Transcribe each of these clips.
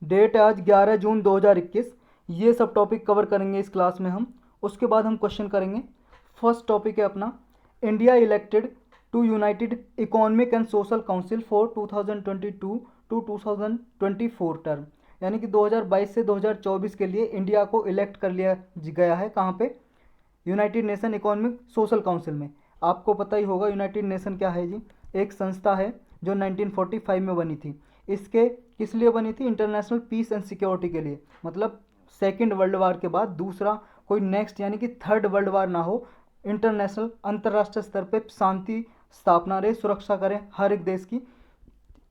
Date है आज 11 जून 2021। ये सब टॉपिक कवर करेंगे इस क्लास में हम। उसके बाद हम क्वेश्चन करेंगे। फर्स्ट टॉपिक है अपना, India elected to United Economic and Social Council for 2022 to 2024 term, यानी कि 2022 से 2024 के लिए इंडिया को इलेक्ट कर लिया गया है। कहाँ पे? United nation economic social council में। आपको पता ही होगा यूनाइटेड नेशन क्या है जी, एक संस्था है जो 1945 में बनी थी। इसके किस लिए बनी थी? इंटरनेशनल पीस एंड सिक्योरिटी के लिए। मतलब सेकेंड वर्ल्ड वार के बाद दूसरा कोई नेक्स्ट यानी कि थर्ड वर्ल्ड वार ना हो, इंटरनेशनल अंतर्राष्ट्रीय स्तर पे शांति स्थापना रहे, सुरक्षा करें हर एक देश की,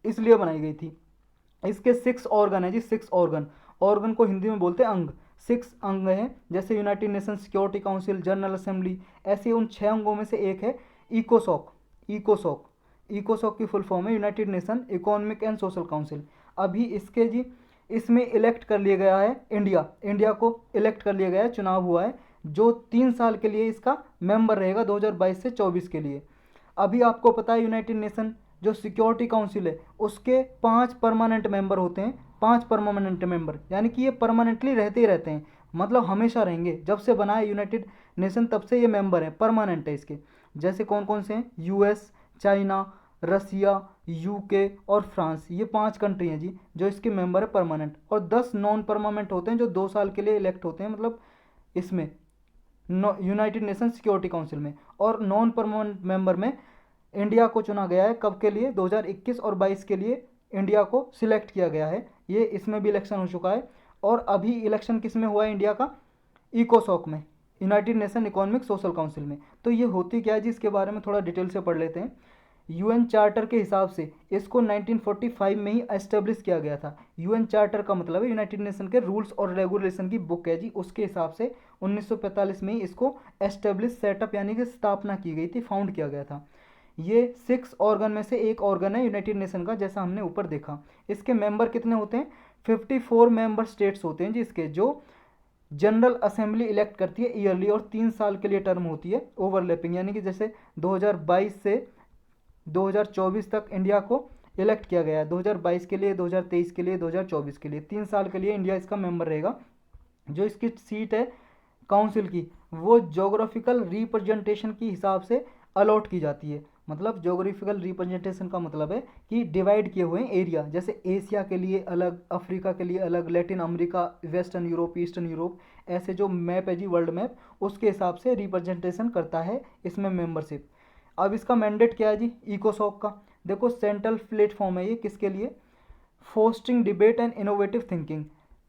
इसलिए बनाई गई थी। इसके 6 ऑर्गन है जी, 6 ऑर्गन। ऑर्गन को हिंदी में बोलते हैं अंग। 6 अंग हैं, जैसे United nation security council, general assembly. ऐसे उन 6 अंगों में से एक है इकोसॉक। इकोसॉक इकोसॉक की फुल फॉर्म है United nation economic and Social council. अभी इसके जी इसमें इलेक्ट कर लिया गया है इंडिया को इलेक्ट कर लिया गया है, चुनाव हुआ है, जो 3 साल के लिए इसका मेंबर रहेगा 2022 से 24 के लिए। अभी आपको पता है यूनाइटेड नेशन जो सिक्योरिटी काउंसिल है उसके 5 परमानेंट मेंबर होते हैं। 5 परमानेंट मेंबर यानी कि ये परमानेंटली रहते ही रहते हैं, मतलब हमेशा रहेंगे। जब से बना है यूनाइटेड नेशन तब से ये मेंबर हैं, परमानेंट है इसके। जैसे कौन कौन से हैं? यूएस, चाइना, रसिया, यूके और फ्रांस। ये 5 कंट्री हैं जी जो इसके मेंबर है परमानेंट। और 10 नॉन परमानेंट होते हैं जो 2 साल के लिए इलेक्ट होते हैं, मतलब इसमें यूनाइटेड नेशन सिक्योरिटी काउंसिल में। और नॉन परमानेंट मेंबर में इंडिया को चुना गया है। कब के लिए? 2021 और 22 के लिए इंडिया को सिलेक्ट किया गया है। ये इसमें भी इलेक्शन हो चुका है। और अभी इलेक्शन किस में हुआ है इंडिया का? इकोसॉक में, United nation economic social council में। तो ये होती क्या है जी, इसके बारे में थोड़ा डिटेल से पढ़ लेते हैं। यूएन चार्टर के हिसाब से इसको 1945 में ही एस्टेब्लिश किया गया था। यूएन चार्टर का मतलब है यूनाइटेड नेशन के रूल्स और रेगुलेशन की बुक है जी। उसके हिसाब से 1945 में ही इसको एस्टेब्लिश, सेटअप यानी कि स्थापना की गई थी, फाउंड किया गया था। ये 6 ऑर्गन में से एक ऑर्गन है यूनाइटेड नेशन का, जैसा हमने ऊपर देखा। इसके मेंबर कितने होते हैं? 54 मेंबर स्टेट्स होते हैं जिसके, जो जनरल असेंबली इलेक्ट करती है ईयरली, और 3 साल के लिए टर्म होती है ओवरलैपिंग, यानी कि जैसे 2022 से 2024 तक इंडिया को इलेक्ट किया गया है। 2022 के लिए, 2023 के लिए, 2024 के लिए, 3 साल के लिए इंडिया इसका मेंबर रहेगा। जो इसकी सीट है काउंसिल की, वो जोग्राफिकल रिप्रेजेंटेशन के हिसाब से अलॉट की जाती है। मतलब जोग्राफिकल रिप्रेजेंटेशन का मतलब है कि डिवाइड किए हुए हैं एरिया, जैसे एशिया के लिए अलग, अफ्रीका के लिए अलग, Latin America, western Europe, eastern Europe, ऐसे जो मैप है जी, वर्ल्ड मैप, उसके हिसाब से रिप्रेजेंटेशन करता है इसमें मेंबरशिप। अब इसका मैंडेट क्या है जी इकोसॉक का? देखो, सेंट्रल प्लेटफॉर्म है ये किसके लिए? Fostering debate and innovative thinking.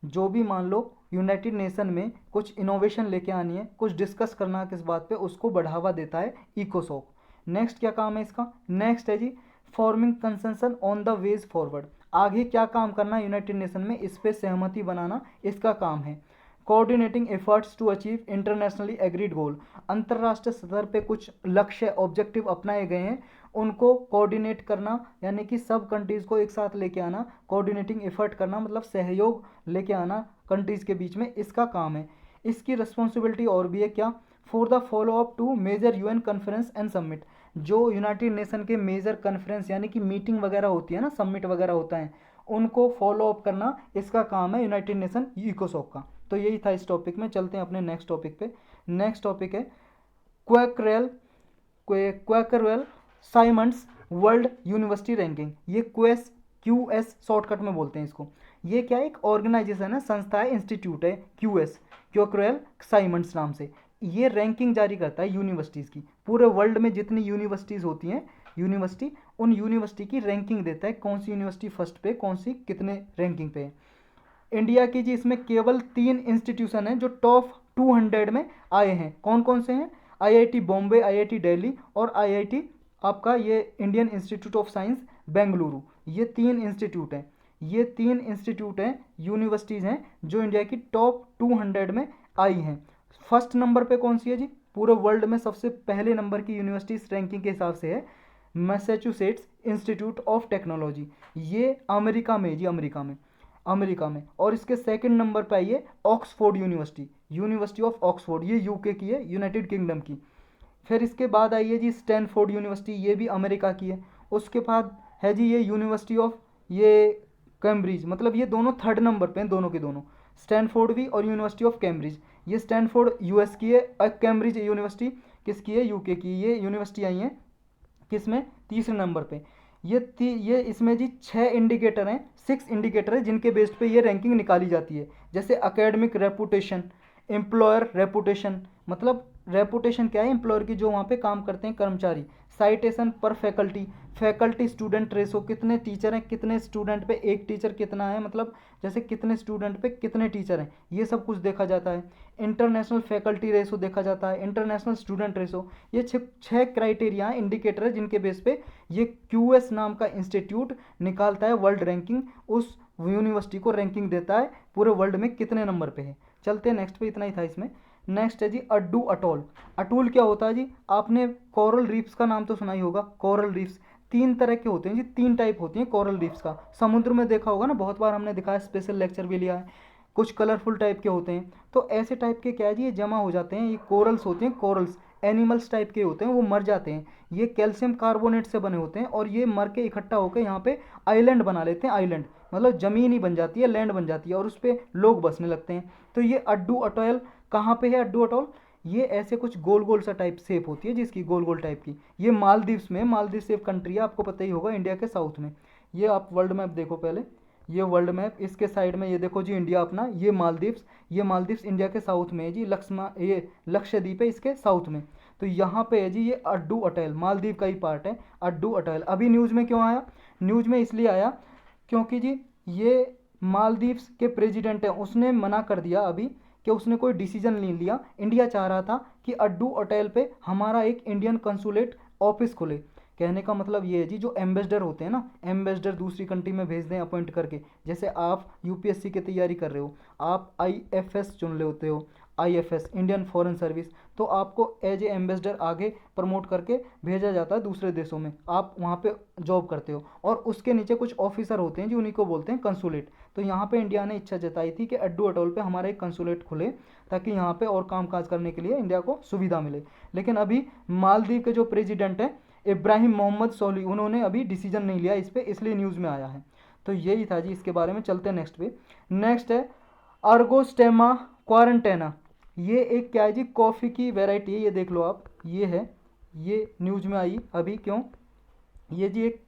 जो भी मान लो यूनाइटेड नेशन में कुछ इनोवेशन लेके आनी है, कुछ डिस्कस करना है किस बात पे, उसको बढ़ावा देता है इकोसॉक। नेक्स्ट क्या काम है इसका? नेक्स्ट है जी forming consensus on the ways forward. आगे क्या काम करना है यूनाइटेड नेशन में, इस पे सहमति बनाना इसका काम है। Coordinating efforts to achieve internationally agreed goal. अंतर्राष्ट्रीय स्तर पे कुछ लक्ष्य, ऑब्जेक्टिव अपनाए गए हैं, उनको कोऑर्डिनेट करना, यानी कि सब कंट्रीज़ को एक साथ लेके आना। कोऑर्डिनेटिंग एफर्ट करना मतलब सहयोग लेके आना कंट्रीज़ के बीच में, इसका काम है। इसकी रिस्पॉन्सिबिलिटी और भी है क्या? For the follow up to major UN conference and summit. जो यूनाइटेड नेशन के मेजर कॉन्फ्रेंस यानी कि मीटिंग वगैरह होती है ना, समिट वगैरह होता है, उनको फॉलो अप करना इसका काम है यूनाइटेड नेशन इकोसॉक का। तो यही था इस टॉपिक में। चलते हैं अपने नेक्स्ट टॉपिक पे। नेक्स्ट टॉपिक है क्वैकरवेल साइमंड्स वर्ल्ड यूनिवर्सिटी रैंकिंग। ये क्यूएस शॉर्टकट में बोलते हैं इसको। ये क्या है? एक ऑर्गेनाइजेशन है, संस्था है, इंस्टीट्यूट है, क्वैकरवेल साइमंड्स नाम से। ये रैंकिंग जारी करता है यूनिवर्सिटीज़ की। पूरे वर्ल्ड में जितनी यूनिवर्सिटीज़ होती हैं, यूनिवर्सिटी, उन यूनिवर्सिटी की रैंकिंग देता है, कौन सी यूनिवर्सिटी फर्स्ट पे, कौन सी कितने रैंकिंग पे है। इंडिया की जी इसमें केवल 3 इंस्टीट्यूशन हैं जो टॉप 200 में आए हैं। कौन कौन से हैं? आईआईटी बॉम्बे, आईआईटी दिल्ली और आईआईटी आपका ये Indian institute of science Bengaluru. ये 3 इंस्टीट्यूट हैं, ये 3 इंस्टीट्यूट हैं, यूनिवर्सिटीज़ हैं जो इंडिया की टॉप 200 में आई हैं। फर्स्ट नंबर पे कौन सी है जी? पूरे वर्ल्ड में सबसे पहले नंबर की यूनिवर्सिटी इस रैंकिंग के हिसाब से है मैसाचुसेट्स इंस्टीट्यूट ऑफ टेक्नोलॉजी। ये अमेरिका में जी, अमेरिका में। और इसके सेकंड नंबर पे आई है Oxford university, university of Oxford. ये यूके की है, यूनाइटेड किंगडम की। फिर इसके बाद आई है जी स्टैनफोर्ड यूनिवर्सिटी, ये भी अमेरिका की है। उसके बाद है जी ये यूनिवर्सिटी ऑफ, ये कैम्ब्रिज, मतलब ये दोनों थर्ड नंबर पे हैं, दोनों के दोनों, स्टैनफोर्ड भी और यूनिवर्सिटी ऑफ कैम्ब्रिज। ये स्टैनफोर्ड यूएस की है और कैम्ब्रिज यूनिवर्सिटी किसकी है, यूके की। ये यूनिवर्सिटी आई हैं किस में, तीसरे नंबर पे। ये इसमें जी 6 इंडिकेटर हैं, 6 इंडिकेटर है जिनके बेस्ड पे ये रैंकिंग निकाली जाती है। जैसे एकेडमिक रेपुटेशन, एम्प्लॉयर रेपुटेशन, मतलब रेपुटेशन क्या है एम्प्लॉयर की, जो वहाँ पे काम करते हैं कर्मचारी। साइटेशन पर फैकल्टी, फैकल्टी स्टूडेंट रेशो, कितने टीचर हैं कितने स्टूडेंट पे एक टीचर कितना है, मतलब जैसे कितने स्टूडेंट पे कितने टीचर हैं, ये सब कुछ देखा जाता है। इंटरनेशनल फैकल्टी रेशो देखा जाता है, इंटरनेशनल स्टूडेंट रेशो। ये छः क्राइटेरिया इंडिकेटर है जिनके बेस पे ये क्यूएस नाम का इंस्टीट्यूट निकालता है वर्ल्ड रैंकिंग, उस यूनिवर्सिटी को रैंकिंग देता है पूरे वर्ल्ड में कितने नंबर पे है। चलते हैं नेक्स्ट पे, इतना ही था इसमें। नेक्स्ट है जी अड्डू अटोल। अटोल क्या होता है जी, आपने कोरल रीफ्स का नाम तो सुना ही होगा। कोरल रीफ्स 3 तरह के होते हैं जी, 3 टाइप होती हैं कोरल रीफ्स का। समुद्र में देखा होगा ना, बहुत बार हमने दिखाया, स्पेशल लेक्चर भी लिया है। कुछ कलरफुल टाइप के होते हैं, तो ऐसे टाइप के क्या है जी, ये जमा हो जाते हैं, ये कोरल्स होते हैं। कोरल्स एनिमल्स टाइप के होते हैं, वो मर जाते हैं। ये कैल्शियम कार्बोनेट से बने होते हैं और ये मर के इकट्ठा होकर यहाँ पे आइलैंड बना लेते हैं। आइलैंड मतलब ज़मीन ही बन जाती है, लैंड बन जाती है और उस पर लोग बसने लगते हैं। तो ये अड्डू अटोल कहाँ पे है, अड्डू अटोल ये ऐसे कुछ गोल गोल सा टाइप शेप होती है जिसकी, गोल गोल टाइप की। ये मालदीव्स में, मालदीव एक कंट्री है, आपको पता ही होगा, इंडिया के साउथ में। ये आप वर्ल्ड मैप देखो पहले, ये वर्ल्ड मैप, इसके साइड में ये देखो जी इंडिया अपना, ये मालदीव्स, ये मालदीव्स इंडिया के साउथ में है जी। ये लक्षद्वीप है इसके साउथ में। तो यहाँ पे है जी ये अड्डू अटोल, मालदीव का ही पार्ट है अड्डू अटोल। अभी न्यूज़ में क्यों आया, न्यूज़ में इसलिए आया क्योंकि जी ये मालदीव्स के प्रेसिडेंट हैं, उसने मना कर दिया अभी कि उसने कोई डिसीजन नहीं लिया। इंडिया चाह रहा था कि अड्डू अटोल पे हमारा एक इंडियन कंसुलेट ऑफिस खुले। कहने का मतलब ये है जी, जो एम्बेसडर होते हैं ना, एम्बेसडर दूसरी कंट्री में भेज दें अपॉइंट करके। जैसे आप यूपीएससी की तैयारी कर रहे हो, आप आईएफएस चुन ले होते हो, आईएफएस इंडियन फॉरेन सर्विस, तो आपको एज ए एम्बेसडर आगे प्रमोट करके भेजा जाता है दूसरे देशों में, आप वहाँ पे जॉब करते हो और उसके नीचे कुछ ऑफिसर होते हैं जी, उन्हीं को बोलते हैं कंसुलेट। तो यहाँ पे इंडिया ने इच्छा जताई थी कि अड्डू अटोल पे हमारा एक कंसुलेट खुले ताकि यहाँ पे और काम काज करने के लिए इंडिया को सुविधा मिले। लेकिन अभी मालदीव के जो प्रेसिडेंट हैं इब्राहिम मोहम्मद सोली, उन्होंने अभी डिसीजन नहीं लिया इस पर, इसलिए न्यूज़ में आया है। तो यही था जी इसके बारे में। चलते हैं नेक्स्ट पे। नेक्स्ट है अर्गोस्टेमा क्वारंटेना। ये एक क्या है जी, कॉफ़ी की वेराइटी है, ये देख लो आप, ये है, ये न्यूज़ में आई अभी। क्यों, ये जी एक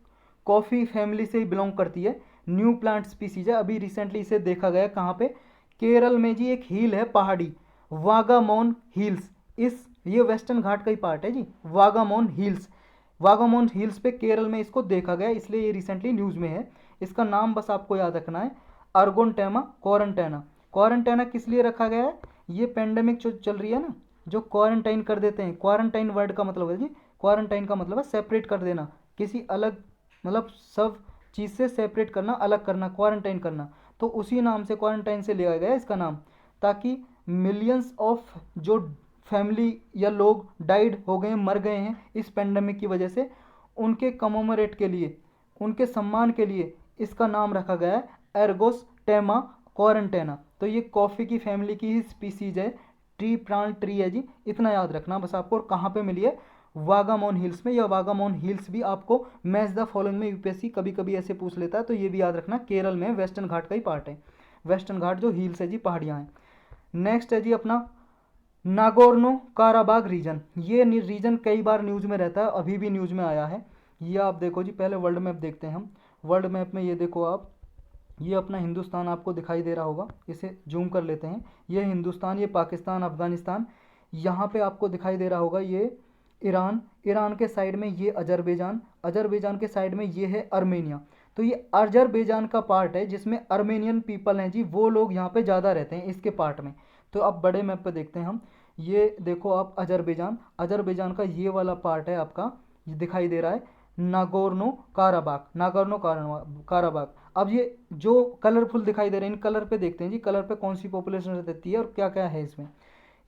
कॉफ़ी फैमिली से ही बिलोंग करती है, न्यू प्लांट स्पीसीज है। अभी रिसेंटली इसे देखा गया कहाँ पे, केरल में जी। एक हिल है पहाड़ी, वागामोन हिल्स, ये वेस्टर्न घाट का ही पार्ट है जी, वागामोन हिल्स। वागामोन हिल्स पे केरल में इसको देखा गया, इसलिए ये रिसेंटली न्यूज़ में है। इसका नाम बस आपको याद रखना है, अर्गोनटेमा क्वारंटेना। क्वारंटेना किस लिए रखा गया है, ये पेंडेमिक जो चल रही है ना, जो क्वारंटाइन कर देते हैं, क्वारंटाइन वर्ड का मतलब है जी, क्वारंटाइन का मतलब है सेपरेट कर देना, किसी अलग, मतलब सब चीज़ से सेपरेट करना, अलग करना, क्वारंटाइन करना। तो उसी नाम से, क्वारंटाइन से लिया गया इसका नाम, ताकि मिलियंस ऑफ जो फैमिली या लोग डाइड हो गए, मर गए हैं इस पेंडेमिक की वजह से, उनके कमोमरेट के लिए, उनके सम्मान के लिए इसका नाम रखा गया है एर्गोस्टेमा क्वारंटेना। तो ये कॉफ़ी की फैमिली की ही स्पीसीज है, ट्री प्लांट ट्री है जी, इतना याद रखना बस आपको। और कहाँ पे मिली है, वागामोन हिल्स में। या वागामोन हिल्स भी आपको मैच द फॉलोइंग में यूपीएससी कभी कभी ऐसे पूछ लेता है, तो ये भी याद रखना, केरल में वेस्टर्न घाट का ही पार्ट है, वेस्टर्न घाट जो हिल्स है जी, पहाड़ियाँ हैं। नेक्स्ट है जी अपना नागोर्नो काराबाग रीजन। ये रीजन कई बार न्यूज़ में रहता है, अभी भी न्यूज़ में आया है। ये आप देखो जी, पहले वर्ल्ड मैप देखते हैं हम। वर्ल्ड मैप में ये देखो आप, ये अपना हिंदुस्तान आपको दिखाई दे रहा होगा, इसे जूम कर लेते हैं। ये हिंदुस्तान, ये पाकिस्तान, अफगानिस्तान, यहाँ पे आपको दिखाई दे रहा होगा ये ईरान, ईरान के साइड में ये अजरबैजान, अजरबैजान के साइड में ये है अर्मेनिया। तो ये अजरबैजान का पार्ट है जिसमें अर्मेनियन पीपल हैं जी, वो लोग यहाँ पे ज़्यादा रहते हैं इसके पार्ट में। तो अब बड़े मैप पे देखते हैं हम, ये देखो आप अजरबैजान, अजरबैजान का ये वाला पार्ट है आपका, ये दिखाई दे रहा है नागोर्नो काराबाग, नागोर्नो काराबाग। अब ये जो कलरफुल दिखाई दे रहे हैं, इन कलर पे देखते हैं जी, कलर पे कौन सी पॉपुलेशन रहती है और क्या क्या है इसमें।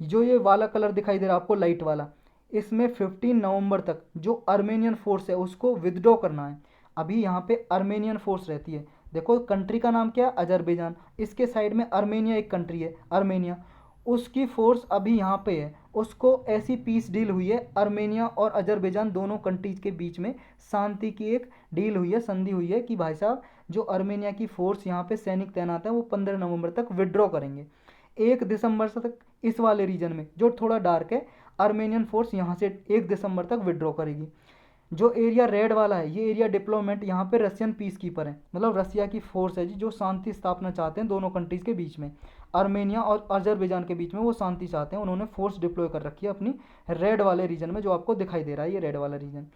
जो ये वाला कलर दिखाई दे रहा है आपको, लाइट वाला, इसमें 15 नवंबर तक जो अर्मेनियन फोर्स है उसको विदड्रॉ करना है। अभी यहाँ पे अर्मेनियन फोर्स रहती है, देखो कंट्री का नाम क्या है, अजरबैजान, इसके साइड में अर्मेनिया एक कंट्री है, अर्मेनिया, उसकी फोर्स अभी यहाँ पे है। उसको ऐसी पीस डील हुई है, अर्मेनिया और अजरबैजान दोनों कंट्रीज के बीच में शांति की एक डील हुई है, संधि हुई है कि भाई साहब जो अर्मेनिया की फोर्स यहाँ पे सैनिक तैनात है वो 15 नवंबर तक विड्रॉ करेंगे। 1 दिसंबर से तक इस वाले रीजन में जो थोड़ा डार्क है, अर्मेनियन फोर्स यहाँ से 1 दिसंबर तक विड्रॉ करेगी। जो एरिया रेड वाला है ये एरिया डिप्लोमेंट, यहाँ पे रशियन पीस कीपर है, मतलब रसिया की फोर्स है जी जो शांति स्थापना चाहते हैं दोनों कंट्रीज़ के बीच में, आर्मेनिया और अजरबैजान के बीच में वो शांति चाहते हैं। उन्होंने फोर्स डिप्लॉय कर रखी है अपनी रेड वाले रीजन में, जो आपको दिखाई दे रहा है ये रेड वाला रीजन।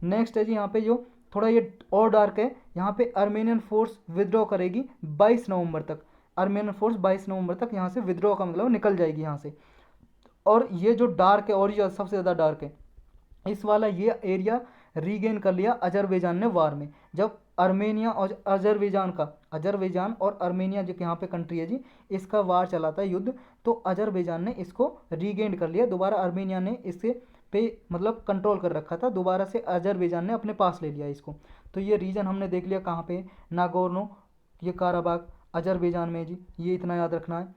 नेक्स्ट है जी यहाँ पे जो थोड़ा ये और डार्क है, यहाँ पे आर्मेनियन फोर्स विदड्रॉ करेगी 22 नवंबर तक। आर्मेनियन फोर्स 22 नवंबर तक यहाँ से विदड्रॉ का मतलब निकल जाएगी यहाँ से। और ये जो डार्क है और ये सबसे ज़्यादा डार्क है, इस वाला ये एरिया रीगेन कर लिया अजरबैजान ने वार में। जब आर्मेनिया और अजरबैजान और आर्मेनिया जो यहाँ पे कंट्री है जी, इसका वार चला था युद्ध, तो अजरबैजान ने इसको रीगेन कर लिया दोबारा। आर्मेनिया ने इससे पे मतलब कंट्रोल कर रखा था, दोबारा से अजरबैजान ने अपने पास ले लिया इसको। तो ये रीजन हमने देख लिया कहाँ पे, नागोर्नो ये काराबाग अजरबैजान में जी, ये इतना याद रखना है।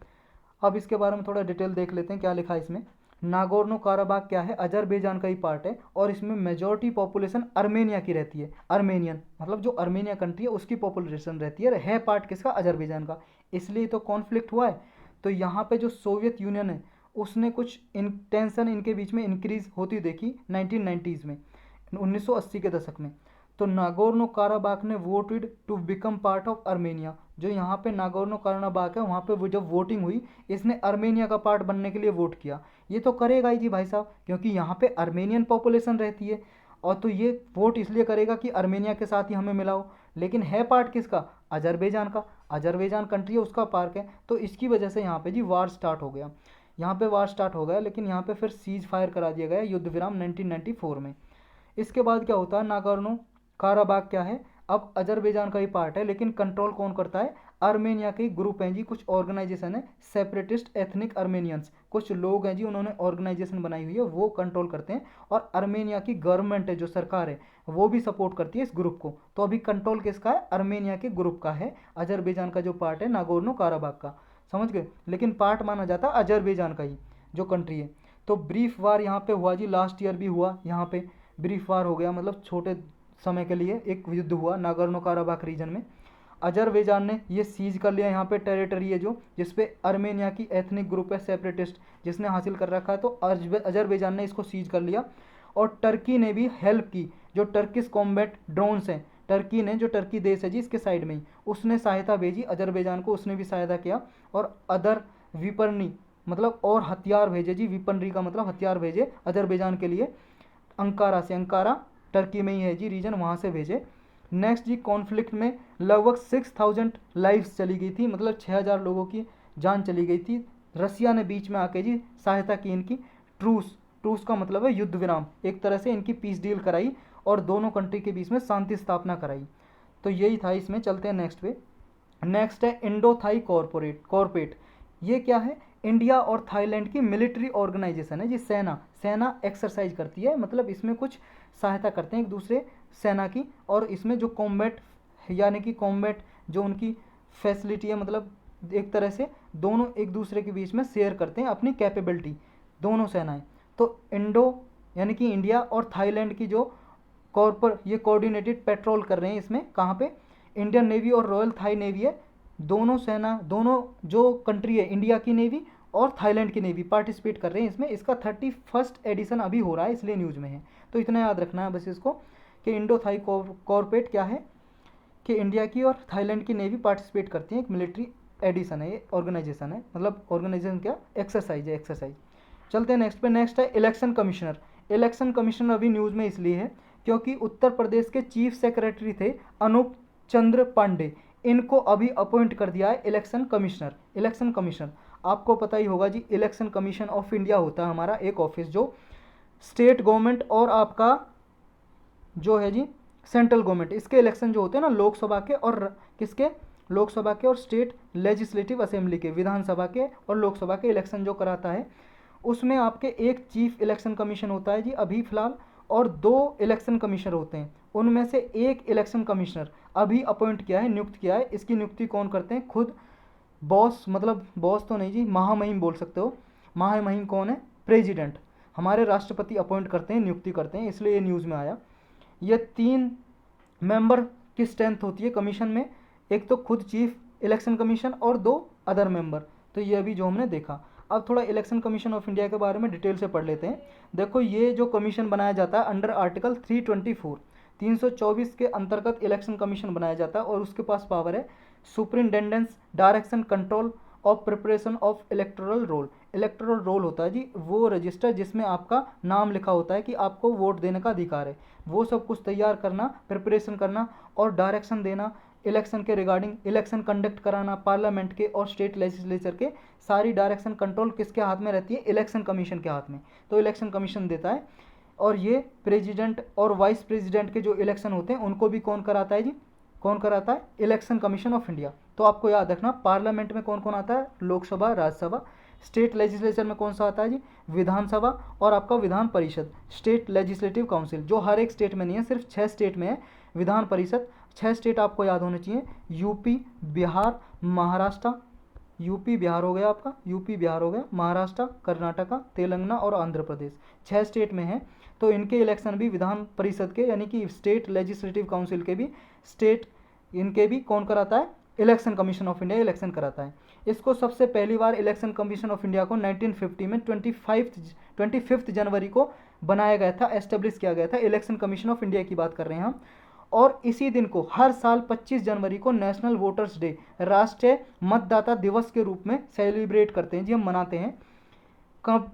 अब इसके बारे में थोड़ा डिटेल देख लेते हैं क्या लिखा है इसमें। नागोर्नो काराबाग क्या है, अजरबैजान का ही पार्ट है और इसमें मेजॉरिटी पॉपुलेशन आर्मेनिया की रहती है। आर्मेनियन मतलब जो आर्मेनिया कंट्री है उसकी पॉपुलेशन रहती है पार्ट किसका, अजरबैजान का, इसलिए तो कॉन्फ्लिक्ट हुआ है। तो यहाँ पे जो सोवियत यूनियन है उसने कुछ टेंशन इनके बीच में इंक्रीज होती देखी 1990s में, 1980 के दशक में। तो नागोर्नो काराबाग ने voted to become part of Armenia. जो यहाँ पे नागोर्नो काराबाग है वहाँ पे वो जब वोटिंग हुई, इसने आर्मेनिया का पार्ट बनने के लिए वोट किया। ये तो करेगा ही जी भाई साहब, क्योंकि यहाँ पे आर्मेनियन पॉपुलेशन रहती है, और तो ये वोट इसलिए करेगा कि आर्मेनिया के साथ ही हमें मिलाओ। लेकिन है पार्ट किसका, अजरबैजान का, अजरबैजान कंट्री है उसका पार्क है। तो इसकी वजह से यहाँ पे जी वार स्टार्ट हो गया, यहाँ पे वार स्टार्ट हो गया। लेकिन यहाँ पे फिर सीज फायर करा दिया गया युद्ध विराम 1994 में। इसके बाद क्या होता है, नागोर्नो काराबाग क्या है, अब अजरबैजान का ही पार्ट है, लेकिन कंट्रोल कौन करता है, आर्मेनिया के ग्रुप हैं जी, कुछ ऑर्गेनाइजेशन है, सेपरेटिस्ट एथनिक आर्मेनियंस, कुछ लोग हैं जी उन्होंने ऑर्गेनाइजेशन बनाई हुई है, वो कंट्रोल करते हैं। और आर्मेनिया की गवर्नमेंट है जो सरकार है वो भी सपोर्ट करती है इस ग्रुप को। तो अभी कंट्रोल किसका है, आर्मेनिया के ग्रुप का है, अजरबैजान का जो पार्ट है नागोर्नो काराबाग का, समझ गए। लेकिन पार्ट माना जाता है अजरबैजान का ही जो कंट्री है। तो ब्रीफ वार यहाँ पे हुआ जी, लास्ट ईयर भी हुआ, यहाँ पे ब्रीफ वार हो गया, मतलब छोटे समय के लिए एक युद्ध हुआ नागोर्नो काराबाग रीजन में। अजरबैजान ने ये सीज कर लिया यहाँ पे टेरिटरी है जो, जिसपे आर्मेनिया की एथनिक ग्रुप है सेपरेटिस्ट जिसने हासिल कर रखा है, तो अजरबैजान ने इसको सीज कर लिया। और टर्की ने भी हेल्प की, जो टर्किश कॉम्बैट ड्रोन्स हैं, टर्की ने, जो टर्की देश है जी इसके साइड में ही, उसने सहायता भेजी अजरबैजान को, उसने भी सहायता किया। और अदर विपरनी मतलब और हथियार भेजे जी, विपनरी का मतलब हथियार भेजे अजरबैजान के लिए, अंकारा से, अंकारा टर्की में ही है जी रीजन, वहाँ से भेजे। नेक्स्ट जी, कॉन्फ्लिक्ट में लगभग 6000 लाइव्स चली गई थी, मतलब 6000 लोगों की जान चली गई थी। रसिया ने बीच में आके जी सहायता की इनकी, ट्रूस का मतलब है युद्ध विराम, एक तरह से इनकी पीस डील कराई और दोनों कंट्री के बीच में शांति स्थापना कराई। तो यही था इसमें। चलते हैं नेक्स्ट पे। नेक्स्ट है इंडो थाई कॉर्पोरेट। ये क्या है, इंडिया और थाईलैंड की मिलिट्री ऑर्गेनाइजेशन है जी, सेना एक्सरसाइज करती है, मतलब इसमें कुछ सहायता करते हैं एक दूसरे सेना की। और इसमें जो कॉम्बैट यानी कि कॉम्बैट जो उनकी फैसिलिटी है, मतलब एक तरह से दोनों एक दूसरे के बीच में शेयर करते हैं अपनी कैपेबिलिटी, दोनों सेनाएं। तो इंडो यानी कि इंडिया और थाईलैंड की जो ये कोऑर्डिनेटेड पेट्रोल कर रहे हैं इसमें, कहाँ पे, इंडियन नेवी और रॉयल थाई नेवी है, दोनों सेना, दोनों जो कंट्री है, इंडिया की नेवी और थाईलैंड की नेवी पार्टिसिपेट कर रहे हैं इसमें। इसका 31st एडिशन अभी हो रहा है, इसलिए न्यूज़ में है। तो इतना याद रखना है बस इसको, कि इंडो थाई कॉर्पोरेट क्या है, कि इंडिया की और थाईलैंड की नेवी पार्टिसिपेट करती है, एक मिलिट्री एडिशन है, ये ऑर्गेनाइजेशन है, मतलब ऑर्गेनाइजेशन क्या, एक्सरसाइज है, एक्सरसाइज। चलते हैं नेक्स्ट पे। नेक्स्ट है इलेक्शन कमिश्नर। इलेक्शन कमिश्नर अभी न्यूज़ में इसलिए है क्योंकि उत्तर प्रदेश के चीफ सेक्रेटरी थे अनूप चंद्र पांडे, इनको अभी अपॉइंट कर दिया है इलेक्शन कमिश्नर। इलेक्शन कमिश्नर आपको पता ही होगा जी, इलेक्शन कमीशन ऑफ इंडिया होता है हमारा एक ऑफिस, जो स्टेट गवर्नमेंट और आपका जो है जी सेंट्रल गवर्नमेंट, इसके इलेक्शन जो होते हैं ना लोकसभा के और किसके, लोकसभा के और स्टेट लेजिस्लेटिव असेंबली के, विधानसभा के और लोकसभा के इलेक्शन जो कराता है, उसमें आपके एक चीफ इलेक्शन कमीशन होता है जी अभी फ़िलहाल, और 2 इलेक्शन कमिश्नर होते हैं। उनमें से एक इलेक्शन कमिश्नर अभी अपॉइंट किया है, नियुक्त किया है। इसकी नियुक्ति कौन करते हैं, खुद बॉस, मतलब बॉस तो नहीं जी, महामहिम बोल सकते हो। महामहिम कौन है, प्रेसिडेंट, हमारे राष्ट्रपति अपॉइंट करते हैं, नियुक्ति करते हैं, इसलिए ये न्यूज़ में आया। ये 3 मेंबर की स्ट्रेंथ होती है कमीशन में, एक तो खुद चीफ इलेक्शन कमीशन और 2 अदर मेंबर। तो ये अभी जो हमने देखा। अब थोड़ा इलेक्शन कमीशन ऑफ इंडिया के बारे में डिटेल से पढ़ लेते हैं। देखो ये जो कमीशन बनाया जाता है अंडर आर्टिकल 324 324 के अंतर्गत इलेक्शन कमीशन बनाया जाता है और उसके पास पावर है superintendence direction control of preparation of electoral roll. Electoral roll होता है जी वो रजिस्टर जिसमें आपका नाम लिखा होता है कि आपको वोट देने का अधिकार है, वो सब कुछ तैयार करना, प्रिपरेशन करना और डायरेक्शन देना इलेक्शन के रिगार्डिंग, इलेक्शन कंडक्ट कराना पार्लियामेंट के और स्टेट लेजिस्लेचर के, सारी डायरेक्शन कंट्रोल किसके हाथ में रहती है? इलेक्शन कमीशन के हाथ में। तो इलेक्शन कमीशन देता है। और ये प्रेसिडेंट और वाइस प्रेसिडेंट के जो इलेक्शन होते हैं उनको भी कौन कराता है जी? कौन कराता है? Election commission of India. तो आपको याद रखना पार्लियामेंट में कौन कौन आता है? लोकसभा, राज्यसभा। स्टेट लेजिस्लेचर में कौन सा आता है जी? विधानसभा और आपका Vidhan Parishad, state legislative council, जो हर एक स्टेट में नहीं है, सिर्फ 6 स्टेट में है विधान परिषद। 6 स्टेट आपको याद होने चाहिए, यूपी, बिहार, महाराष्ट्र, यूपी बिहार हो गया आपका, यूपी बिहार हो गया, महाराष्ट्र, कर्नाटका, तेलंगाना और आंध्र प्रदेश, 6 स्टेट में है। तो इनके इलेक्शन भी विधान परिषद के यानी कि स्टेट लेजिस्लेटिव काउंसिल के भी, स्टेट इनके भी कौन कराता है? Election commission of India election कराता है। इसको सबसे पहली बार इलेक्शन कमीशन ऑफ इंडिया को 1950 में 25 जनवरी को बनाया गया था, एस्टेब्लिश किया गया था। इलेक्शन कमीशन ऑफ इंडिया की बात कर रहे हैं हम। और इसी दिन को हर साल 25 जनवरी को नेशनल वोटर्स डे, राष्ट्रीय मतदाता दिवस के रूप में सेलिब्रेट करते हैं जी, हम मनाते हैं। कब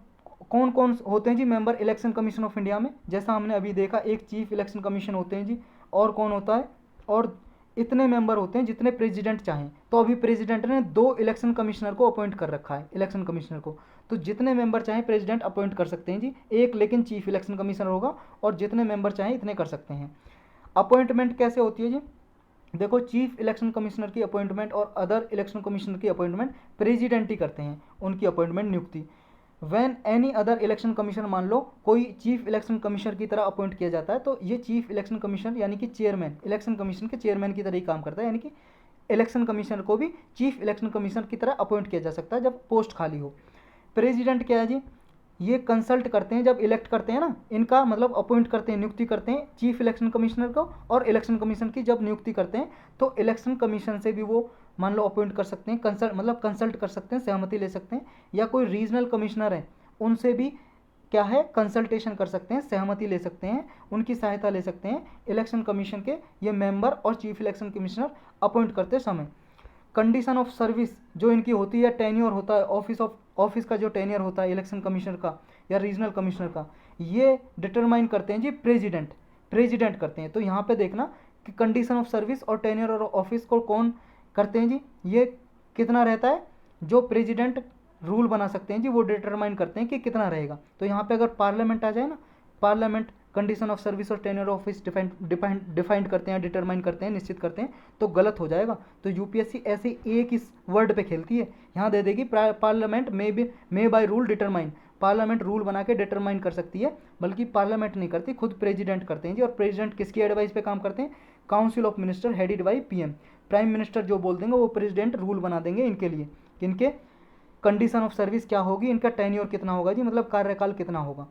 कौन कौन होते हैं जी member election commission of India में? जैसा हमने अभी देखा, एक चीफ इलेक्शन कमीशन होते हैं जी, और कौन होता है? और इतने मेंबर होते हैं जितने प्रेसिडेंट चाहें। तो अभी प्रेसिडेंट ने 2 इलेक्शन कमिश्नर को अपॉइंट कर रखा है, इलेक्शन कमिश्नर को। तो जितने मेंबर चाहें प्रेसिडेंट अपॉइंट कर सकते हैं जी, एक लेकिन चीफ इलेक्शन कमिश्नर होगा और जितने मेंबर चाहें इतने कर सकते हैं। अपॉइंटमेंट कैसे होती है जी? देखो चीफ इलेक्शन कमिश्नर की अपॉइंटमेंट और अदर इलेक्शन कमिश्नर की अपॉइंटमेंट प्रेसिडेंट ही करते हैं, उनकी अपॉइंटमेंट नियुक्ति। When any other election commission, मान लो कोई चीफ इलेक्शन कमिश्नर की तरह अपॉइंट किया जाता है, तो ये चीफ इलेक्शन कमिश्नर यानी कि चेयरमैन, इलेक्शन कमीशन के चेयरमैन की तरह ही काम करता है। यानी कि इलेक्शन कमिश्नर को भी चीफ इलेक्शन कमिश्नर की तरह अपॉइंट किया जा सकता है जब पोस्ट खाली हो। प्रेसिडेंट क्या है जी? ये कंसल्ट करते हैं जब इलेक्ट करते हैं ना, इनका मतलब अपॉइंट करते हैं, नियुक्ति करते हैं चीफ इलेक्शन कमिश्नर को, और इलेक्शन कमीशन की जब नियुक्ति करते हैं तो इलेक्शन कमीशन से भी वो मान लो अपॉइंट कर सकते हैं, कंसल्ट मतलब कंसल्ट कर सकते हैं, सहमति ले सकते हैं। या कोई रीजनल कमिश्नर है उनसे भी क्या है? कंसल्टेशन कर सकते हैं, सहमति ले सकते हैं, उनकी सहायता ले सकते हैं इलेक्शन कमीशन के ये मेंबर और चीफ इलेक्शन कमिश्नर अपॉइंट करते समय। कंडीशन ऑफ सर्विस जो इनकी होती है, टेन्योर होता है, ऑफिस का जो टेन्योर होता है इलेक्शन कमिश्नर का या रीजनल कमिश्नर का, ये डिटरमाइन करते हैं जी प्रेसिडेंट करते हैं। तो यहाँ पे देखना कि कंडीशन ऑफ सर्विस और टेन्योर और ऑफिस को कौन करते हैं जी? ये कितना रहता है? जो प्रेसिडेंट रूल बना सकते हैं जी, वो डिटरमाइन करते हैं कि कितना रहेगा। तो यहाँ पे अगर पार्लियामेंट आ जाए ना, पार्लियामेंट कंडीशन ऑफ सर्विस और टेन्योर ऑफिस डिफाइंड करते हैं, डिटरमाइन करते हैं, निश्चित करते हैं, तो गलत हो जाएगा। तो यूपीएससी ऐसे एक इस वर्ड पे खेलती है, यहाँ दे देगी parliament may by rule determine, parliament rule बना के डिटरमाइन कर सकती है, बल्कि पार्लियामेंट नहीं करती, खुद प्रेसिडेंट करते हैं जी। और प्रेसिडेंट किसकी एडवाइस पे काम करते हैं? Council of minister headed by PM, prime minister जो बोल देंगे वो प्रेसिडेंट रूल बना देंगे इनके लिए। इनके कंडीशन ऑफ सर्विस क्या होगी, इनका टेन्योर कितना होगा जी, मतलब कार्यकाल कितना होगा।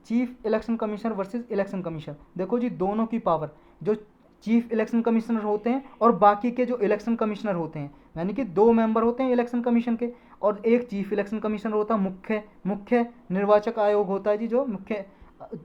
Chief election commissioner versus election commission, देखो जी दोनों की पावर, जो चीफ इलेक्शन कमिश्नर होते हैं और बाकी के जो इलेक्शन कमिश्नर होते हैं, यानी कि 2 मेंबर होते हैं इलेक्शन कमीशन के और एक चीफ इलेक्शन कमिश्नर होता है। मुख्य निर्वाचक आयोग होता है जी जो मुख्य,